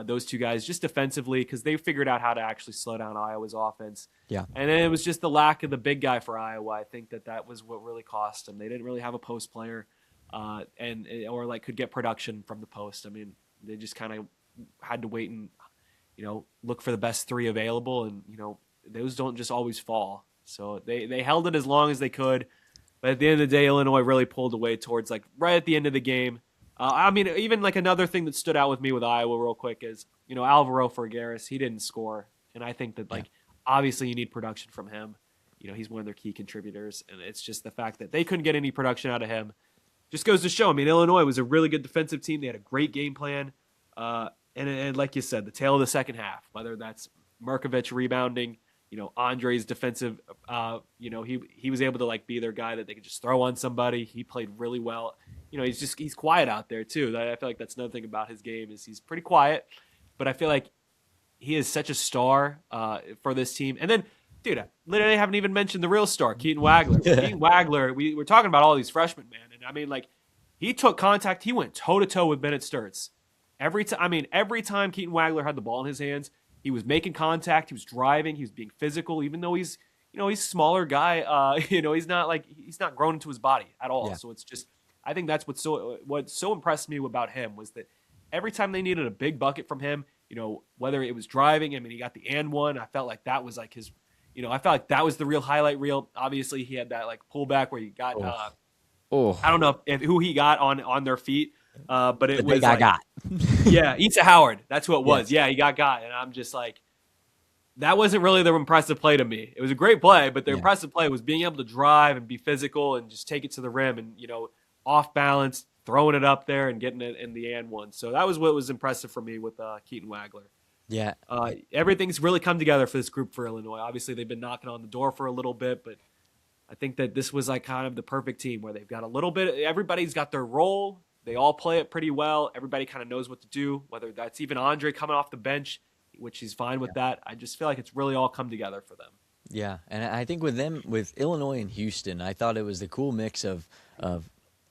Speaker 2: those two guys, just defensively, because they figured out how to actually slow down Iowa's offense. Yeah. And then it was just the lack of the big guy for Iowa. I think that was what really cost them. They didn't really have a post player, or could get production from the post. I mean, they just kind of had to wait and look for the best three available, and those don't just always fall. So they held it as long as they could. But at the end of the day, Illinois really pulled away towards right at the end of the game. I mean, even another thing that stood out with me with Iowa real quick is, Alvaro Figueres, he didn't score. And I think that obviously you need production from him. He's one of their key contributors. And it's just the fact that they couldn't get any production out of him. Just goes to show, I mean, Illinois was a really good defensive team. They had a great game plan. And like you said, the tail of the second half, whether that's Markovic rebounding, Andre's defensive, he was able to like be their guy that they could just throw on somebody. He played really well. He's quiet out there too. I feel like that's another thing about his game is he's pretty quiet, but I feel like he is such a star for this team. And then, dude, I literally haven't even mentioned the real star, Keaton Wagler. Keaton Wagler, we're talking about all these freshmen, man. And I mean, like, he took contact. He went toe-to-toe with Bennett Sturtz. Every time Keaton Wagler had the ball in his hands, he was making contact. He was driving. He was being physical, even though he's a smaller guy. He's not grown into his body at all. Yeah. So it's just, I think that's what so impressed me about him was that every time they needed a big bucket from him, whether it was driving, I mean, he got the and one. I felt like that was like his, I felt like that was the real highlight reel. Obviously, he had that like pullback where he got, I don't know who he got on their feet, but it was like,
Speaker 1: got.
Speaker 2: Yeah, Issa Howard. That's who it was. Yeah, he got, and I'm just like, that wasn't really the impressive play to me. It was a great play, but the impressive play was being able to drive and be physical and just take it to the rim and off balance, throwing it up there and getting it in the and one. So that was what was impressive for me with Keaton Wagler.
Speaker 1: Yeah.
Speaker 2: Everything's really come together for this group for Illinois. Obviously, they've been knocking on the door for a little bit, but I think that this was like kind of the perfect team where they've got a little bit, everybody's got their role. They all play it pretty well. Everybody kind of knows what to do, whether that's even Andre coming off the bench, which he's fine with that. I just feel like it's really all come together for them.
Speaker 1: Yeah, and I think with Illinois and Houston, I thought it was the cool mix of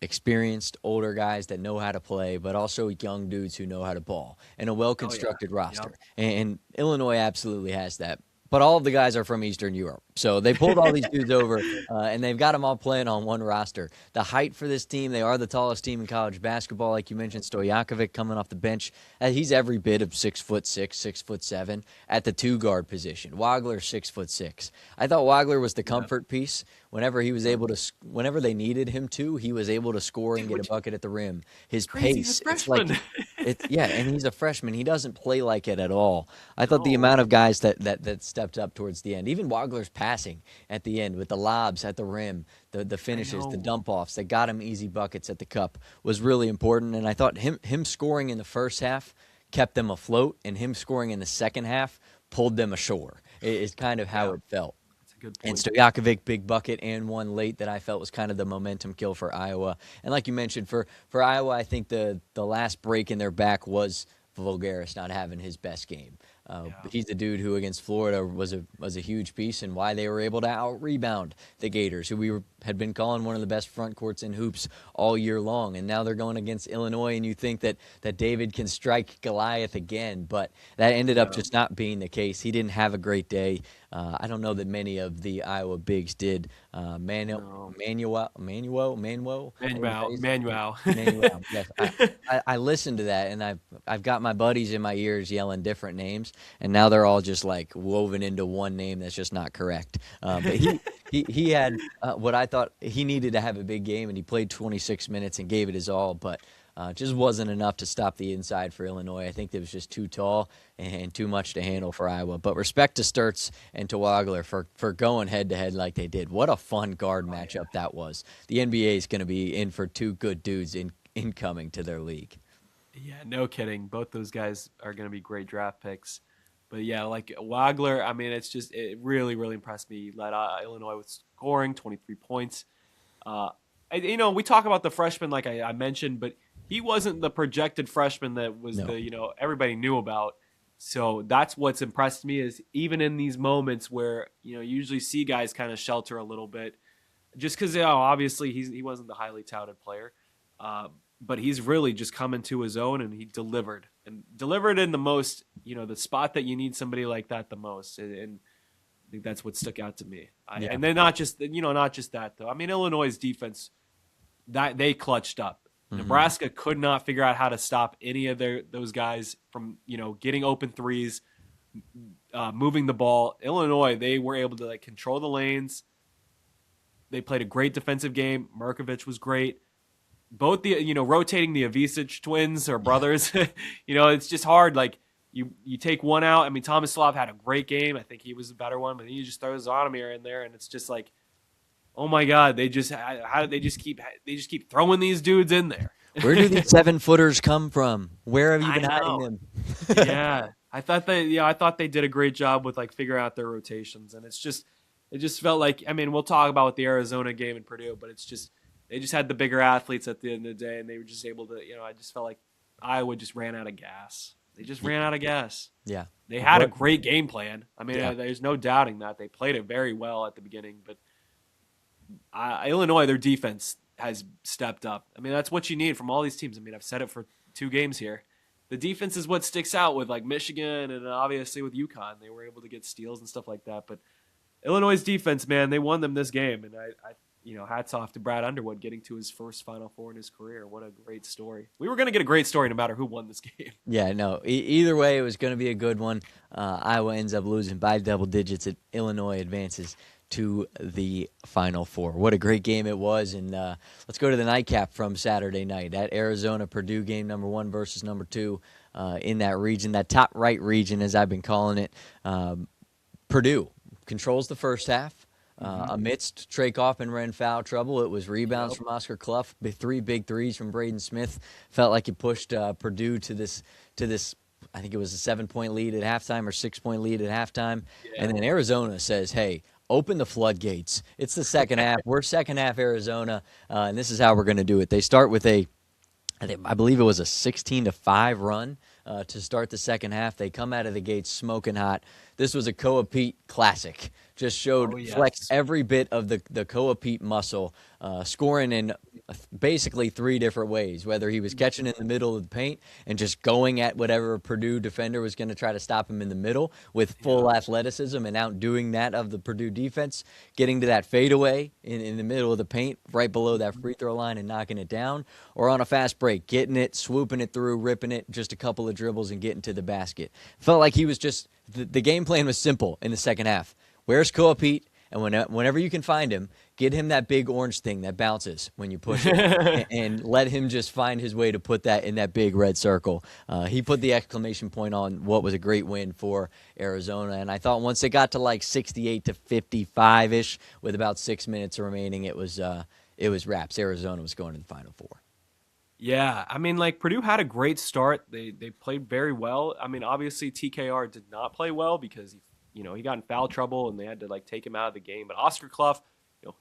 Speaker 1: experienced older guys that know how to play, but also young dudes who know how to ball, and a well-constructed roster. Yep. And Illinois absolutely has that. But all of the guys are from Eastern Europe. So they pulled all these dudes over, and they've got them all playing on one roster. The height for this team, they are the tallest team in college basketball. Like you mentioned, Stojakovic coming off the bench. He's every bit of 6'6", 6'7" at the two-guard position. Wagler, 6'6". I thought Wagler was the comfort piece. Whenever he was able to, whenever they needed him to, he was able to score and get a bucket at the rim. His pace, it's like, and he's a freshman. He doesn't play like it at all. I thought the amount of guys that stepped up towards the end, even Wagler's passing at the end with the lobs at the rim, the finishes, the dump offs that got him easy buckets at the cup was really important. And I thought him scoring in the first half kept them afloat, and him scoring in the second half pulled them ashore. Is kind of how it felt. And Stojakovic, big bucket and one late that I felt was kind of the momentum kill for Iowa. And like you mentioned, for Iowa, I think the last break in their back was Voulgaris not having his best game. He's the dude who against Florida was a huge piece and why they were able to out-rebound the Gators, who had been calling one of the best front courts in hoops all year long. And now they're going against Illinois, and you think that David can strike Goliath again, but that ended up just not being the case. He didn't have a great day. I don't know that many of the Iowa bigs did. Manuel. Yes, I listened to that, and I've got my buddies in my ears yelling different names, and now they're all just like woven into one name that's just not correct. But he had what I thought he needed to have a big game, and he played 26 minutes and gave it his all, but just wasn't enough to stop the inside for Illinois. I think it was just too tall and too much to handle for Iowa. But respect to Sturtz and to Wagler for going head-to-head like they did. What a fun guard matchup that was. The NBA is going to be in for two good dudes incoming to their league.
Speaker 2: Yeah, no kidding. Both those guys are going to be great draft picks. But, yeah, like Wagler, I mean, it really, really impressed me. He led Illinois with scoring, 23 points. We talk about the freshman like I mentioned, but he wasn't the projected freshman that was everybody knew about. So that's what's impressed me is even in these moments where, you usually see guys kind of shelter a little bit just because, obviously he wasn't the highly touted player. But he's really just come into his own and he delivered in the most, the spot that you need somebody like that the most. And I think that's what stuck out to me. And then not just that though. I mean, Illinois' defense, that they clutched up. Nebraska could not figure out how to stop any of those guys from, getting open threes, moving the ball. Illinois, they were able to control the lanes. They played a great defensive game. Markovic was great. Both the rotating the Avicic twins or brothers, it's just hard. Like you take one out. I mean, Tomislav had a great game. I think he was a better one, but he just throws Zonomir in there, and it's just like, oh my God, they just keep throwing these dudes in there.
Speaker 1: Where do these 7-footers come from? Where have you been hiding them?
Speaker 2: Yeah, I thought they did a great job with like figuring out their rotations, and it just felt like, I mean, we'll talk about the Arizona game in Purdue, but they just had the bigger athletes at the end of the day, and they were just able to, I just felt like Iowa just ran out of gas. They just ran out of gas.
Speaker 1: Yeah.
Speaker 2: They had a great game plan. I mean,
Speaker 1: Yeah.
Speaker 2: there's no doubting that. They played it very well at the beginning, but Illinois, their defense has stepped up. I mean, that's what you need from all these teams. I mean, I've said it for 2 games here. The defense is what sticks out with like Michigan and obviously with UConn. They were able to get steals and stuff like that. But Illinois' defense, man, they won them this game. And I hats off to Brad Underwood getting to his first Final Four in his career. What a great story. We were going to get a great story no matter who won this game.
Speaker 1: Yeah, no, either way, it was going to be a good one. Iowa ends up losing by double digits. Illinois advances to the Final Four. What a great game it was. And let's go to the nightcap from Saturday night. That Arizona-Purdue game, number 1 versus number 2 in that region, that top right region, as I've been calling it. Purdue controls the first half. Amidst Trakoff and Wren foul trouble, it was rebounds from Oscar Clough, 3 big threes from Braden Smith. Felt like it pushed Purdue to this. I think it was a 7-point lead at halftime or 6-point lead at halftime, and then Arizona says, "Hey, open the floodgates. It's the second half. We're second half Arizona, and this is how we're going to do it." They start with I believe it was a 16-5 run to start the second half. They come out of the gates smoking hot. This was a Koa Pete classic. Just showed, flexed every bit of the Koa Pete muscle, scoring in basically 3 different ways, whether he was catching in the middle of the paint and just going at whatever Purdue defender was going to try to stop him in the middle with full athleticism and outdoing that of the Purdue defense, getting to that fadeaway in the middle of the paint, right below that free throw line and knocking it down, or on a fast break, getting it, swooping it through, ripping it, just a couple of dribbles and getting to the basket. Felt like he was just the game plan was simple in the second half. Where's Koa Pete? And whenever you can find him, get him that big orange thing that bounces when you push it, and let him just find his way to put that in that big red circle. He put the exclamation point on what was a great win for Arizona. And I thought once it got to like 68-55-ish with about 6 minutes remaining, it was wraps. Arizona was going to the Final Four.
Speaker 2: Yeah, I mean, like Purdue had a great start. They played very well. I mean, obviously TKR did not play well because he got in foul trouble and they had to like take him out of the game. But Oscar Clough,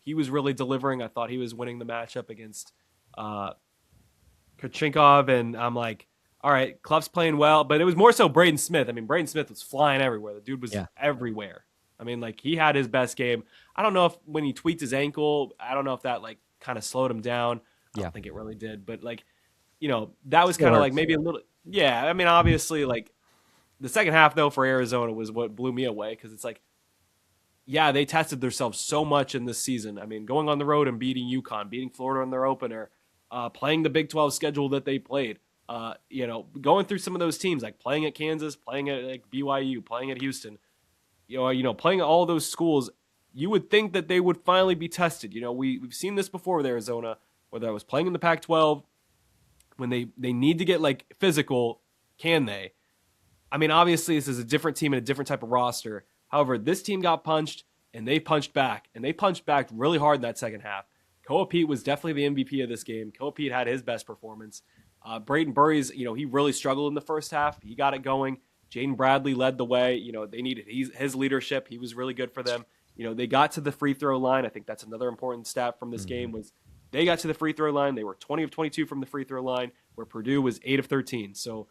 Speaker 2: he was really delivering. I thought he was winning the matchup against Kochinkov, and I'm like, all right, Clough's playing well, but it was more so Braden Smith. I mean, Braden Smith was flying everywhere. The dude was everywhere. I mean, like he had his best game. I don't know if when he tweaked his ankle, I don't know if that like kind of slowed him down. I don't think it really did, but like, that was kind of like maybe a little. Yeah, I mean, obviously, like the second half though for Arizona was what blew me away because it's like, yeah, they tested themselves so much in this season. I mean, going on the road and beating UConn, beating Florida in their opener, playing the Big 12 schedule that they played, going through some of those teams, like playing at Kansas, playing at like BYU, playing at Houston, playing at all those schools. You would think that they would finally be tested. We've seen this before with Arizona, whether I was playing in the Pac-12, when they need to get like physical, can they? I mean, obviously this is a different team and a different type of roster. However, this team got punched and they punched back, and they punched back really hard in that second half. Koa Pete was definitely the MVP of this game. Koa Pete had his best performance. Braden Burries, he really struggled in the first half. He got it going. Jaden Bradley led the way. They needed his leadership. He was really good for them. They got to the free throw line. I think that's another important stat from this game was they got to the free throw line. They were 20 of 22 from the free throw line, where Purdue was 8 of 13. So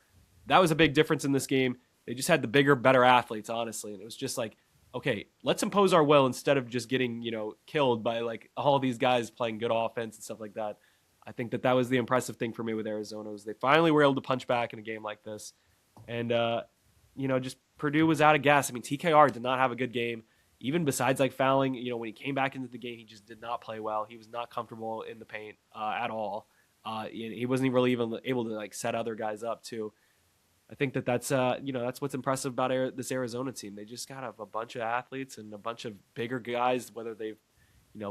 Speaker 2: that was a big difference in this game. They just had the bigger, better athletes, honestly. And it was just like, okay, let's impose our will instead of just getting, killed by like all these guys playing good offense and stuff like that. I think that was the impressive thing for me with Arizona was they finally were able to punch back in a game like this. And, just Purdue was out of gas. I mean, TKR did not have a good game. Even besides like fouling, when he came back into the game, he just did not play well. He was not comfortable in the paint at all. He wasn't really even able to like set other guys up too. I think that's that's what's impressive about this Arizona team. They just got a bunch of athletes and a bunch of bigger guys, whether they've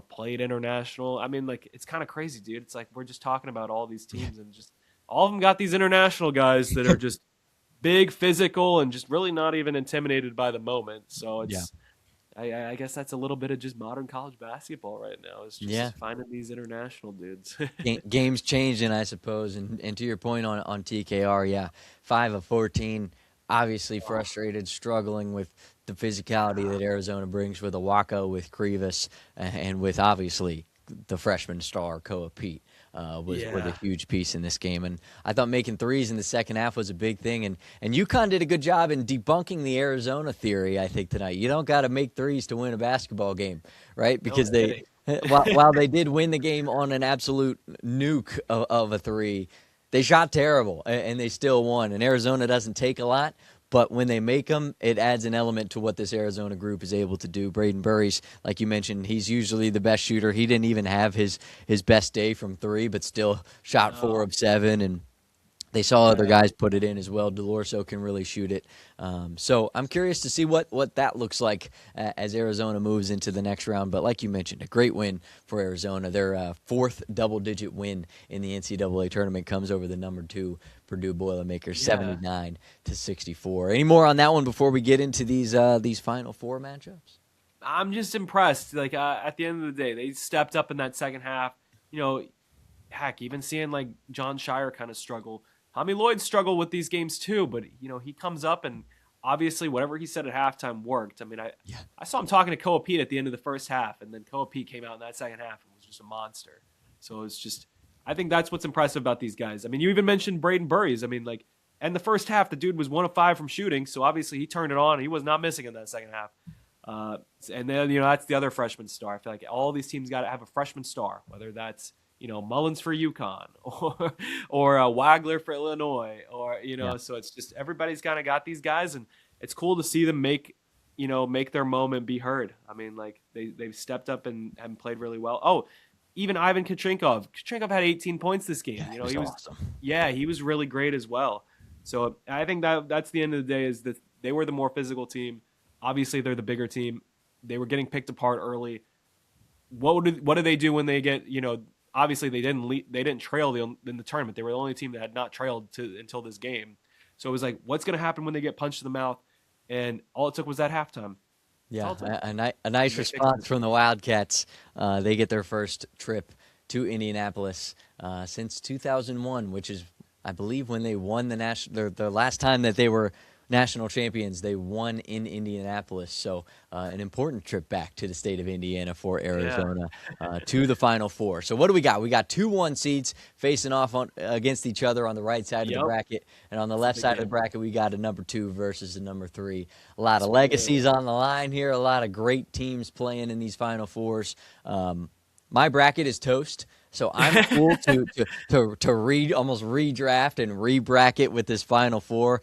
Speaker 2: played international. I mean, like it's kind of crazy, dude. It's like we're just talking about all these teams and just all of them got these international guys that are just big, physical, and just really not even intimidated by the moment. So it's. I guess that's a little bit of just modern college basketball right now. It's just finding these international dudes. Game's
Speaker 1: changing, I suppose. And to your point on TKR, 5 of 14, obviously frustrated, struggling with the physicality that Arizona brings with Awako, with Krivas, and with obviously the freshman star Koa Pete. Was a huge piece in this game. And I thought making threes in the second half was a big thing. And UConn did a good job in debunking the Arizona theory, I think, tonight. You don't got to make threes to win a basketball game, right? Because while they did win the game on an absolute nuke of a three, they shot terrible, and they still won. And Arizona doesn't take a lot, but when they make them, it adds an element to what this Arizona group is able to do. Braden Burry's, like you mentioned, he's usually the best shooter. He didn't even have his best day from three, but still shot 4 of 7, and they saw other guys put it in as well. DeLorso can really shoot it. So I'm curious to see what that looks like as Arizona moves into the next round. But like you mentioned, a great win for Arizona. Their fourth double-digit win in the NCAA tournament comes over the number 2 Purdue Boilermakers, 79-64. Any more on that one before we get into these Final Four matchups?
Speaker 2: I'm just impressed. Like at the end of the day, they stepped up in that second half. Heck, even seeing like John Shire kind of struggle. Tommy Lloyd struggled with these games too, but he comes up and obviously whatever he said at halftime worked. I mean, I saw him talking to Koa Pete at the end of the first half, and then Koa Pete came out in that second half and was just a monster. So it's just, I think that's what's impressive about these guys. I mean, you even mentioned Braden Burries. I mean, like, in the first half, the dude was 1 of 5 from shooting, so obviously he turned it on. He was not missing in that second half. And then, that's the other freshman star. I feel like all these teams got to have a freshman star, whether that's Mullins for UConn or Wagler for Illinois, or so it's just everybody's kind of got these guys, and it's cool to see them make their moment be heard. I mean, like they've stepped up and played really well. Oh, even Ivan Kachinkov had 18 points this game.
Speaker 1: He was awesome.
Speaker 2: He was really great as well. So I think that's the end of the day, is that they were the more physical team. Obviously, they're the bigger team. They were getting picked apart early. What do they do when they get Obviously, they didn't trail in the tournament. They were the only team that had not trailed until this game. So it was like, what's going to happen when they get punched in the mouth? And all it took was that halftime.
Speaker 1: Yeah, a nice response from the Wildcats. They get their first trip to Indianapolis since 2001, which is, I believe, when they won the last time that they were national champions. They won in Indianapolis, so an important trip back to the state of Indiana for Arizona to the Final Four. So what do we got? We got 2 1 seeds facing off against each other on the right side of the bracket, and on the left side of the bracket we got a number 2 versus a number 3. A lot of legacies on the line here, a lot of great teams playing in these Final Fours. My bracket is toast. So I'm cool to almost redraft and re-bracket with this Final Four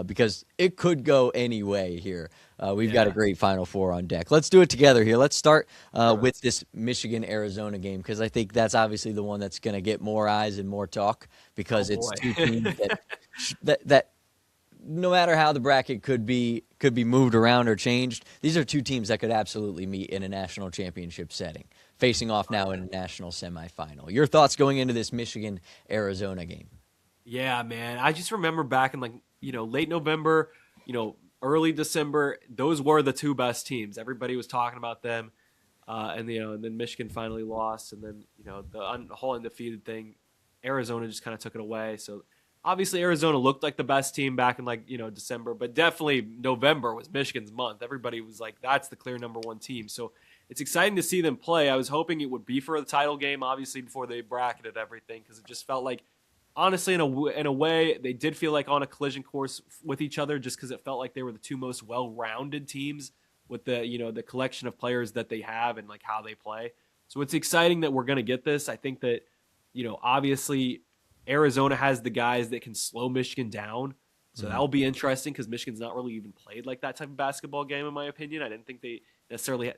Speaker 1: because it could go any way here. We've got a great Final Four on deck. Let's do it together here. Let's start with this Michigan-Arizona game, because I think that's obviously the one that's going to get more eyes and more talk, because it's two teams that no matter how the bracket could be moved around or changed, these are two teams that could absolutely meet in a national championship setting, facing off now in a national semifinal. Your thoughts going into this Michigan-Arizona game?
Speaker 2: Yeah, man. I just remember back in late November, early December, those were the 2 best teams. Everybody was talking about them. And then Michigan finally lost. And then, the whole undefeated thing, Arizona just kind of took it away. So obviously Arizona looked like the best team back in December, but definitely November was Michigan's month. Everybody was like, that's the clear number 1 team. So it's exciting to see them play. I was hoping it would be for the title game, obviously, before they bracketed everything, because it just felt like, honestly, in a way, they did feel like on a collision course with each other, just because it felt like they were the 2 most well-rounded teams with the collection of players that they have and like how they play. So it's exciting that we're going to get this. I think that, obviously Arizona has the guys that can slow Michigan down. So that will be interesting, because Michigan's not really even played like that type of basketball game, in my opinion. I didn't think they necessarily,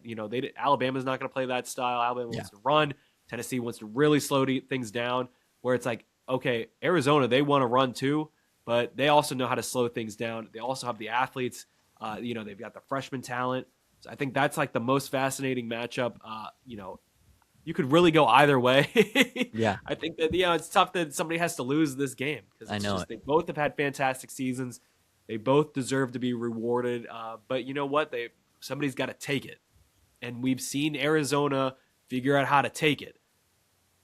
Speaker 2: Alabama's not going to play that style. Alabama wants to run. Tennessee wants to really slow things down, where it's like, okay, Arizona, they want to run too, but they also know how to slow things down. They also have the athletes. They've got the freshman talent. So I think that's like the most fascinating matchup. You could really go either way.
Speaker 1: Yeah.
Speaker 2: I think that, it's tough that somebody has to lose this game, because they both have had fantastic seasons. They both deserve to be rewarded. But you know what? Somebody's got to take it. And we've seen Arizona figure out how to take it.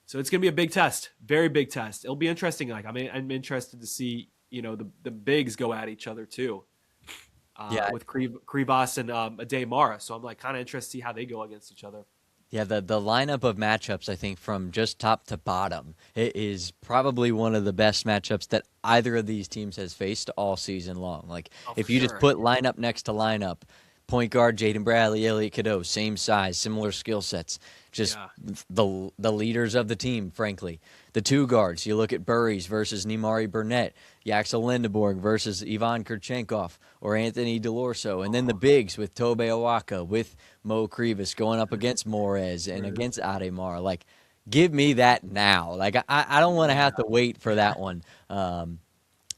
Speaker 2: So it's going to be a big test, very big test. It'll be interesting. Like, I'm interested to see, the bigs go at each other too.
Speaker 1: Yeah,
Speaker 2: with Krivas and Ade Mara. So I'm like kind of interested to see how they go against each other.
Speaker 1: yeah. The lineup of matchups, I think, from just top to bottom, it is probably one of the best matchups that either of these teams has faced all season long. Like,
Speaker 2: Oh, for
Speaker 1: if you just
Speaker 2: sure.
Speaker 1: put lineup next to lineup, point guard Jaden Bradley, Elliot Cadeau, same size, similar skill sets, just
Speaker 2: Yeah.
Speaker 1: the leaders of the team, frankly. The two guards, you look at Burries versus Nimari Burnett, Yaxel Lindeborg versus Ivan Kurchenkov or Anthony Delorso, and then the bigs with Tobe Awaka, with Mo Krivas going up against Morez and against Ademar. Like, give me that now. Like, I don't want to
Speaker 2: Yeah.
Speaker 1: have to wait for that one.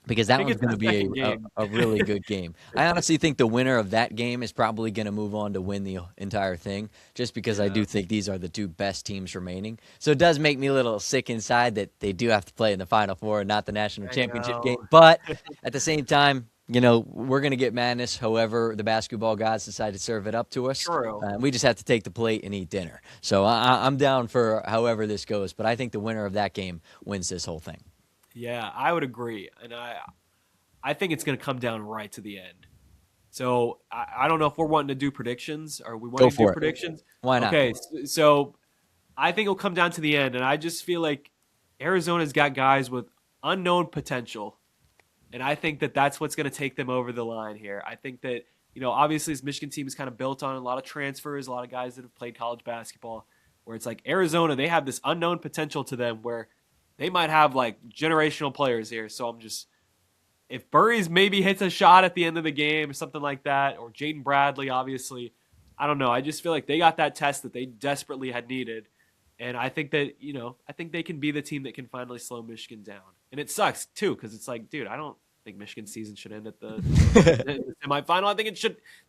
Speaker 1: Because
Speaker 2: I
Speaker 1: that
Speaker 2: think
Speaker 1: one's
Speaker 2: it's
Speaker 1: going to
Speaker 2: the
Speaker 1: be
Speaker 2: second game.
Speaker 1: a really good game. I honestly think the winner of that game is probably going to move on to win the entire thing, just because I do think these are the two best teams remaining. So it does make me a little sick inside that they do have to play in the Final Four and not the national
Speaker 2: I
Speaker 1: championship
Speaker 2: know.
Speaker 1: game. But at the same time, we're going to get madness however the basketball gods decide to serve it up to us.
Speaker 2: True.
Speaker 1: We just have to take the plate and eat dinner. So I'm down for however this goes, but I think the winner of that game wins this whole thing.
Speaker 2: Yeah, I would agree, and I think it's going to come down right to the end. So I don't know if we're wanting to do predictions. Are we wanting to do predictions?
Speaker 1: Why not?
Speaker 2: Okay, so I think it'll come down to the end, and I just feel like Arizona's got guys with unknown potential, and I think that that's what's going to take them over the line here. I think that obviously this Michigan team is kind of built on a lot of transfers, a lot of guys that have played college basketball, where it's like Arizona, they have this unknown potential to them where they might have like generational players here. So if Burries maybe hits a shot at the end of the game or something like that, or Jaden Bradley, obviously, I don't know. I just feel like they got that test that they desperately had needed. And I think that, I think they can be the team that can finally slow Michigan down. And it sucks, too, because it's like, dude, I don't think Michigan's season should end at the semifinal. I think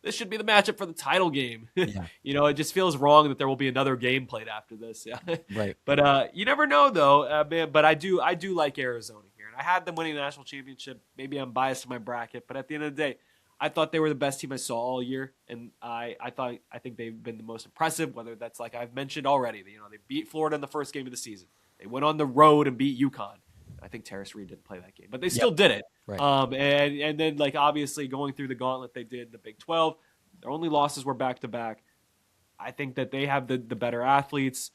Speaker 2: this should be the matchup for the title game.
Speaker 1: Yeah.
Speaker 2: It just feels wrong that there will be another game played after this. Yeah.
Speaker 1: Right.
Speaker 2: But you never know, though, man. But I do like Arizona here. And I had them winning the national championship. Maybe I'm biased to my bracket, but at the end of the day, I thought they were the best team I saw all year, and I think they've been the most impressive. Whether that's like I've mentioned already, they beat Florida in the first game of the season. They went on the road and beat UConn. I think Terrace Reed didn't play that game, but they still did it.
Speaker 1: Right.
Speaker 2: And then like obviously going through the gauntlet they did in the Big 12, their only losses were back to back. I think that they have the better athletes.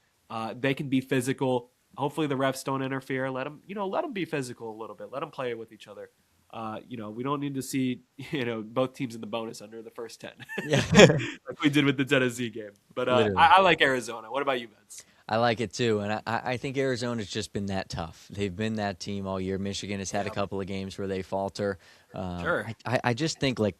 Speaker 2: They can be physical. Hopefully the refs don't interfere. Let them be physical a little bit. Let them play with each other. We don't need to see, both teams in the bonus under the first 10.
Speaker 1: Yeah.
Speaker 2: Like we did with the Tennessee game. But I like Arizona. What about you, Vince?
Speaker 1: I like it too, and I think Arizona's just been that tough. They've been that team all year. Michigan has had a couple of games where they falter.
Speaker 2: Sure.
Speaker 1: I just think like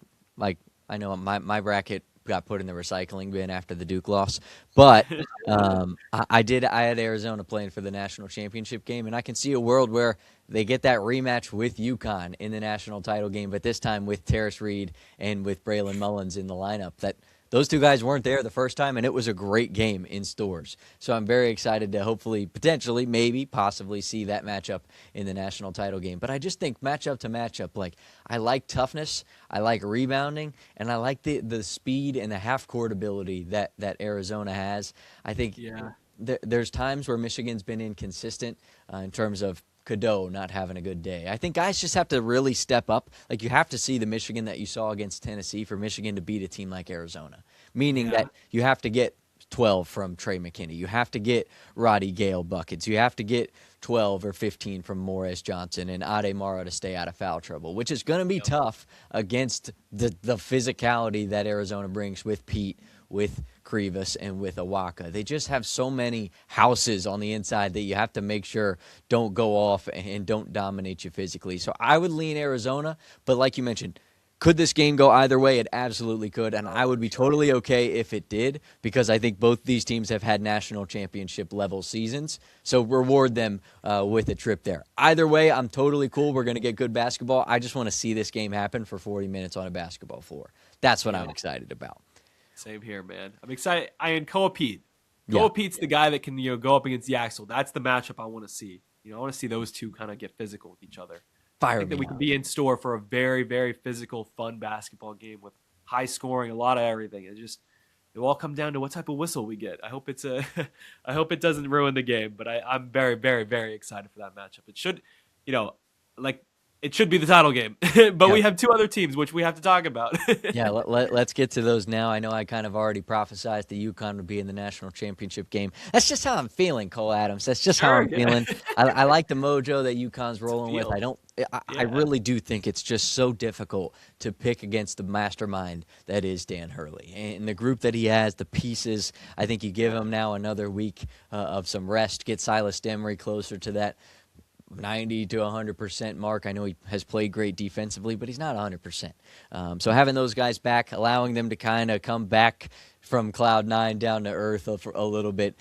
Speaker 1: I know my bracket got put in the recycling bin after the Duke loss, but I had Arizona playing for the national championship game, and I can see a world where they get that rematch with UConn in the national title game, but this time with Terrace Reed and with Braylon Mullins in the lineup. That those two guys weren't there the first time, and it was a great game in Stores. So I'm very excited to hopefully, potentially, maybe, possibly see that matchup in the national title game. But I just think matchup to matchup, like I like toughness, I like rebounding, and I like the speed and the half-court ability that Arizona has. I think there's times where Michigan's been inconsistent in terms of Cadeau not having a good day. I think guys just have to really step up. Like, you have to see the Michigan that you saw against Tennessee for Michigan to beat a team like Arizona, meaning that you have to get 12 from Trey McKinney. You have to get Roddy Gale buckets. You have to get 12 or 15 from Morris Johnson and Ade Mara to stay out of foul trouble, which is going to be tough against the physicality that Arizona brings with Pete, with Krivas, and with Awaka. They just have so many houses on the inside that you have to make sure don't go off and don't dominate you physically. So I would lean Arizona, but like you mentioned, could this game go either way? It absolutely could, and I would be totally okay if it did, because I think both these teams have had national championship level seasons, so reward them with a trip there. Either way, I'm totally cool. We're going to get good basketball. I just want to see this game happen for 40 minutes on a basketball floor. That's what I'm excited about.
Speaker 2: Same here, man. I'm excited. Koa Pete. Koa Pete's the guy that can go up against Yaxel. That's the matchup I want to see. I want to see those two kind of get physical with each other. I think that we can be in store for a very, very physical, fun basketball game with high scoring, a lot of everything. It will all come down to what type of whistle we get. I hope I hope it doesn't ruin the game, but I'm very, very, very excited for that matchup. It should, like it should be the title game. But we have two other teams, which we have to talk about.
Speaker 1: Yeah, let's get to those now. I know I kind of already prophesized that UConn would be in the national championship game. That's just how I'm feeling, Cole Adams. That's just how I'm feeling. I like the mojo that UConn's rolling with. I really do think it's just so difficult to pick against the mastermind that is Dan Hurley. And the group that he has, the pieces, I think you give him now another week of some rest, get Silas Demery closer to that 90 to 100% mark. I know he has played great defensively, but he's not 100%. So having those guys back, allowing them to kind of come back from cloud nine down to earth a little bit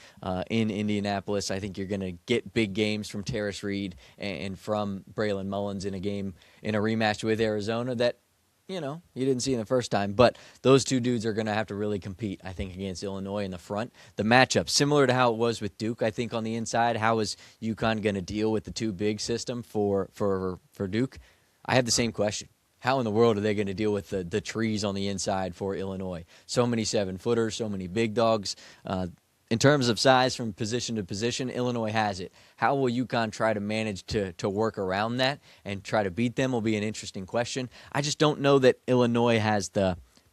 Speaker 1: in Indianapolis, I think you're going to get big games from Terrace Reed and from Braylon Mullins in a rematch with Arizona that, you didn't see in the first time. But those two dudes are going to have to really compete, I think, against Illinois in the front. The matchup, similar to how it was with Duke, I think, on the inside. How is UConn going to deal with the two big system for Duke? I have the same question. How in the world are they going to deal with the trees on the inside for Illinois? So many 7-footers, so many big dogs. In terms of size from position to position, Illinois has it. How will UConn try to manage to work around that and try to beat them will be an interesting question. I just don't know that Illinois has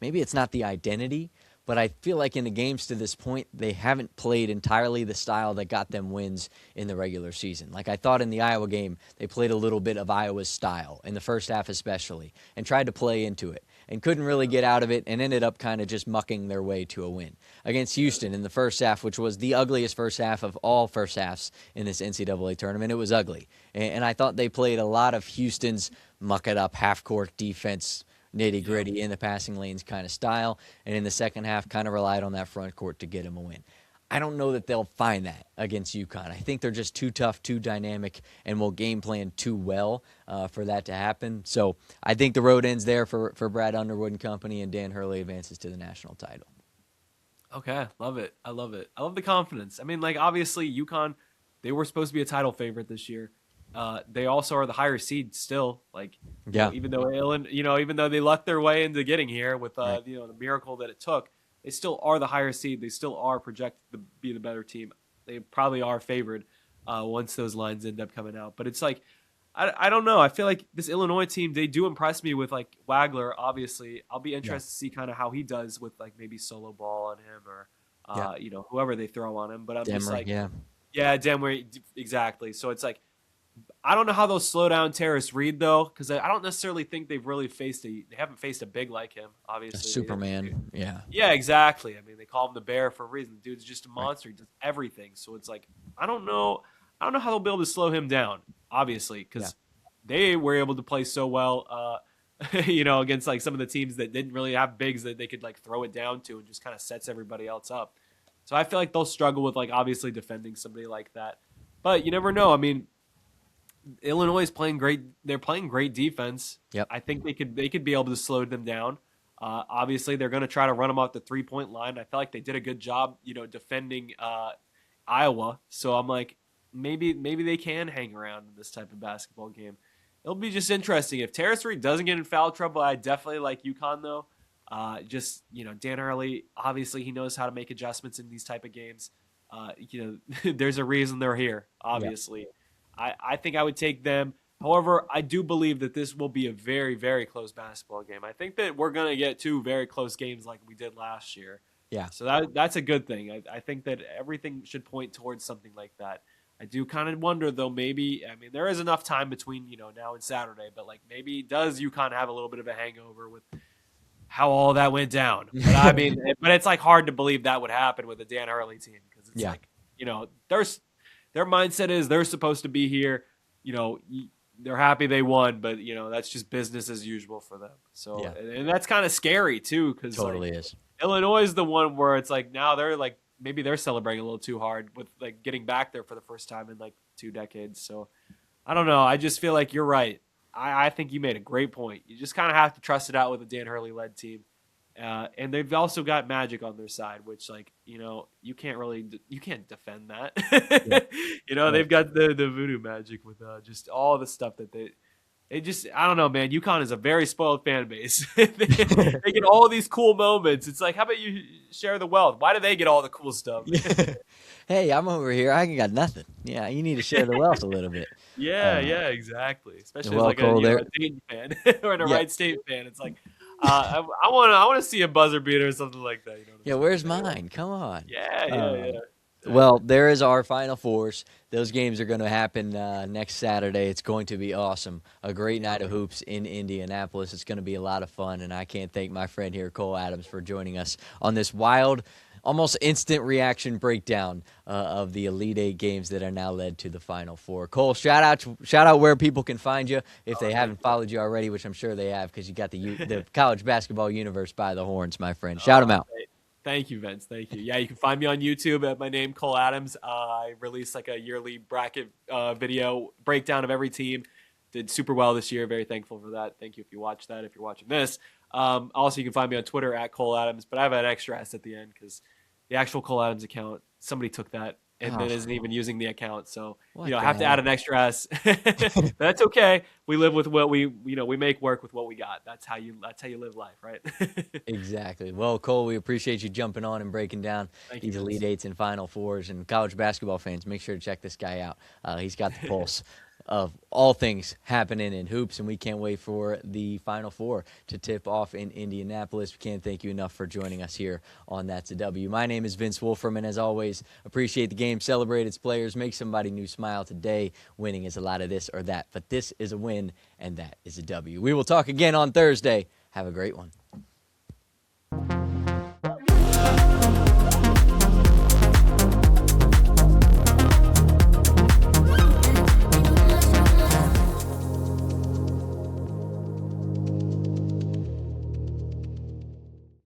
Speaker 1: maybe it's not the identity, but I feel like in the games to this point, they haven't played entirely the style that got them wins in the regular season. Like I thought in the Iowa game, they played a little bit of Iowa's style, in the first half especially, and tried to play into it. And couldn't really get out of it and ended up kind of just mucking their way to a win. Against Houston in the first half, which was the ugliest first half of all first halves in this NCAA tournament, it was ugly. And I thought they played a lot of Houston's muck-it-up, half-court defense, nitty-gritty in the passing lanes kind of style, and in the second half kind of relied on that front court to get them a win. I don't know that they'll find that against UConn. I think they're just too tough, too dynamic, and will game plan too well for that to happen. So I think the road ends there for Brad Underwood and company, and Dan Hurley advances to the national title.
Speaker 2: Okay, love it. I love it. I love the confidence. I mean, obviously UConn, they were supposed to be a title favorite this year. They also are the higher seed still. Even though they lucked their way into getting here with the miracle that it took, they still are the higher seed. They still are projected to be the better team. They probably are favored once those lines end up coming out. But it's I don't know. I feel like this Illinois team, they do impress me with Wagler. Obviously, I'll be interested to see kind of how he does with maybe solo ball on him or whoever they throw on him. But I'm
Speaker 1: Demery,
Speaker 2: just Demery, exactly. So it's I don't know how they'll slow down Terrace Reed though, because I don't necessarily think they've really they haven't faced a big like him. Obviously,
Speaker 1: Superman.
Speaker 2: Yeah, exactly. I mean, they call him the Bear for a reason. The dude's just a monster. He does everything. So it's I don't know how they'll be able to slow him down. Obviously, because they were able to play so well, against some of the teams that didn't really have bigs that they could throw it down to and just kind of sets everybody else up. So I feel like they'll struggle with obviously defending somebody like that. But you never know. I mean, Illinois is playing great. They're playing great defense.
Speaker 1: Yep.
Speaker 2: I think they could be able to slow them down. Obviously, they're going to try to run them off the 3-point line. I feel like they did a good job, defending Iowa. So I'm maybe they can hang around in this type of basketball game. It'll be just interesting. If Terrace Reed doesn't get in foul trouble, I definitely like UConn though. Dan Hurley, obviously he knows how to make adjustments in these type of games. There's a reason they're here, obviously. Yep. I think I would take them. However, I do believe that this will be a very, very close basketball game. I think that we're going to get two very close games like we did last year.
Speaker 1: Yeah.
Speaker 2: So that's a good thing. I think that everything should point towards something like that. I do kind of wonder, though, there is enough time between, now and Saturday, but maybe does UConn have a little bit of a hangover with how all that went down? But but it's hard to believe that would happen with a Dan Hurley team because it's their mindset is they're supposed to be here. They're happy they won, but that's just business as usual for them. So and that's kind of scary too, because
Speaker 1: totally is.
Speaker 2: Illinois is the one where it's now they're maybe they're celebrating a little too hard with getting back there for the first time in 2 decades. So I don't know. I just feel like you're right. I think you made a great point. You just kind of have to trust it out with a Dan Hurley led team. And they've also got Magic on their side, which you can't defend that. They've got the voodoo Magic with just all the stuff that It just, I don't know, man. UConn is a very spoiled fan base. They get all these cool moments. It's like, how about you share the wealth? Why do they get all the cool stuff?
Speaker 1: Hey, I'm over here. I ain't got nothing. Yeah, you need to share the wealth a little bit.
Speaker 2: Yeah, exactly. Especially
Speaker 1: well,
Speaker 2: as like
Speaker 1: Cole,
Speaker 2: a Dayton fan or a Wright State fan. It's like, I want to see a buzzer beater or something like that.
Speaker 1: Yeah, where's mine? Come on.
Speaker 2: Yeah.
Speaker 1: Well, there is our Final Fours. Those games are going to happen next Saturday. It's going to be awesome. A great night of hoops in Indianapolis. It's going to be a lot of fun, and I can't thank my friend here, Cole Adams, for joining us on this wild, almost instant reaction breakdown of the Elite Eight games that are now led to the Final Four. Cole, shout out where people can find you if they haven't followed you already, which I'm sure they have because you got the college basketball universe by the horns, my friend. Shout them out.
Speaker 2: Thank you, Vince. Thank you. Yeah, you can find me on YouTube at my name, Cole Adams. I release like a yearly bracket video breakdown of every team. Did super well this year. Very thankful for that. Thank you if you watch that, if you're watching this. Also, you can find me on Twitter at Cole Adams, but I have an extra S at the end because the actual Cole Adams account, somebody took that and then isn't even using the account. So, I have to add an extra S. But that's okay. We live with what we make work with what we got. That's how you live life, right?
Speaker 1: Exactly. Well, Cole, we appreciate you jumping on and breaking down these Elite Eights and Final Fours. And college basketball fans, make sure to check this guy out. He's got the pulse of all things happening in hoops, and we can't wait for the Final Four to tip off in Indianapolis. We can't thank you enough for joining us here on That's a W. My name is Vince Wolfram, and as always, appreciate the game, celebrate its players, make somebody new smile today. Winning is a lot of this or that, but this is a win, and that is a W. We will talk again on Thursday. Have a great one.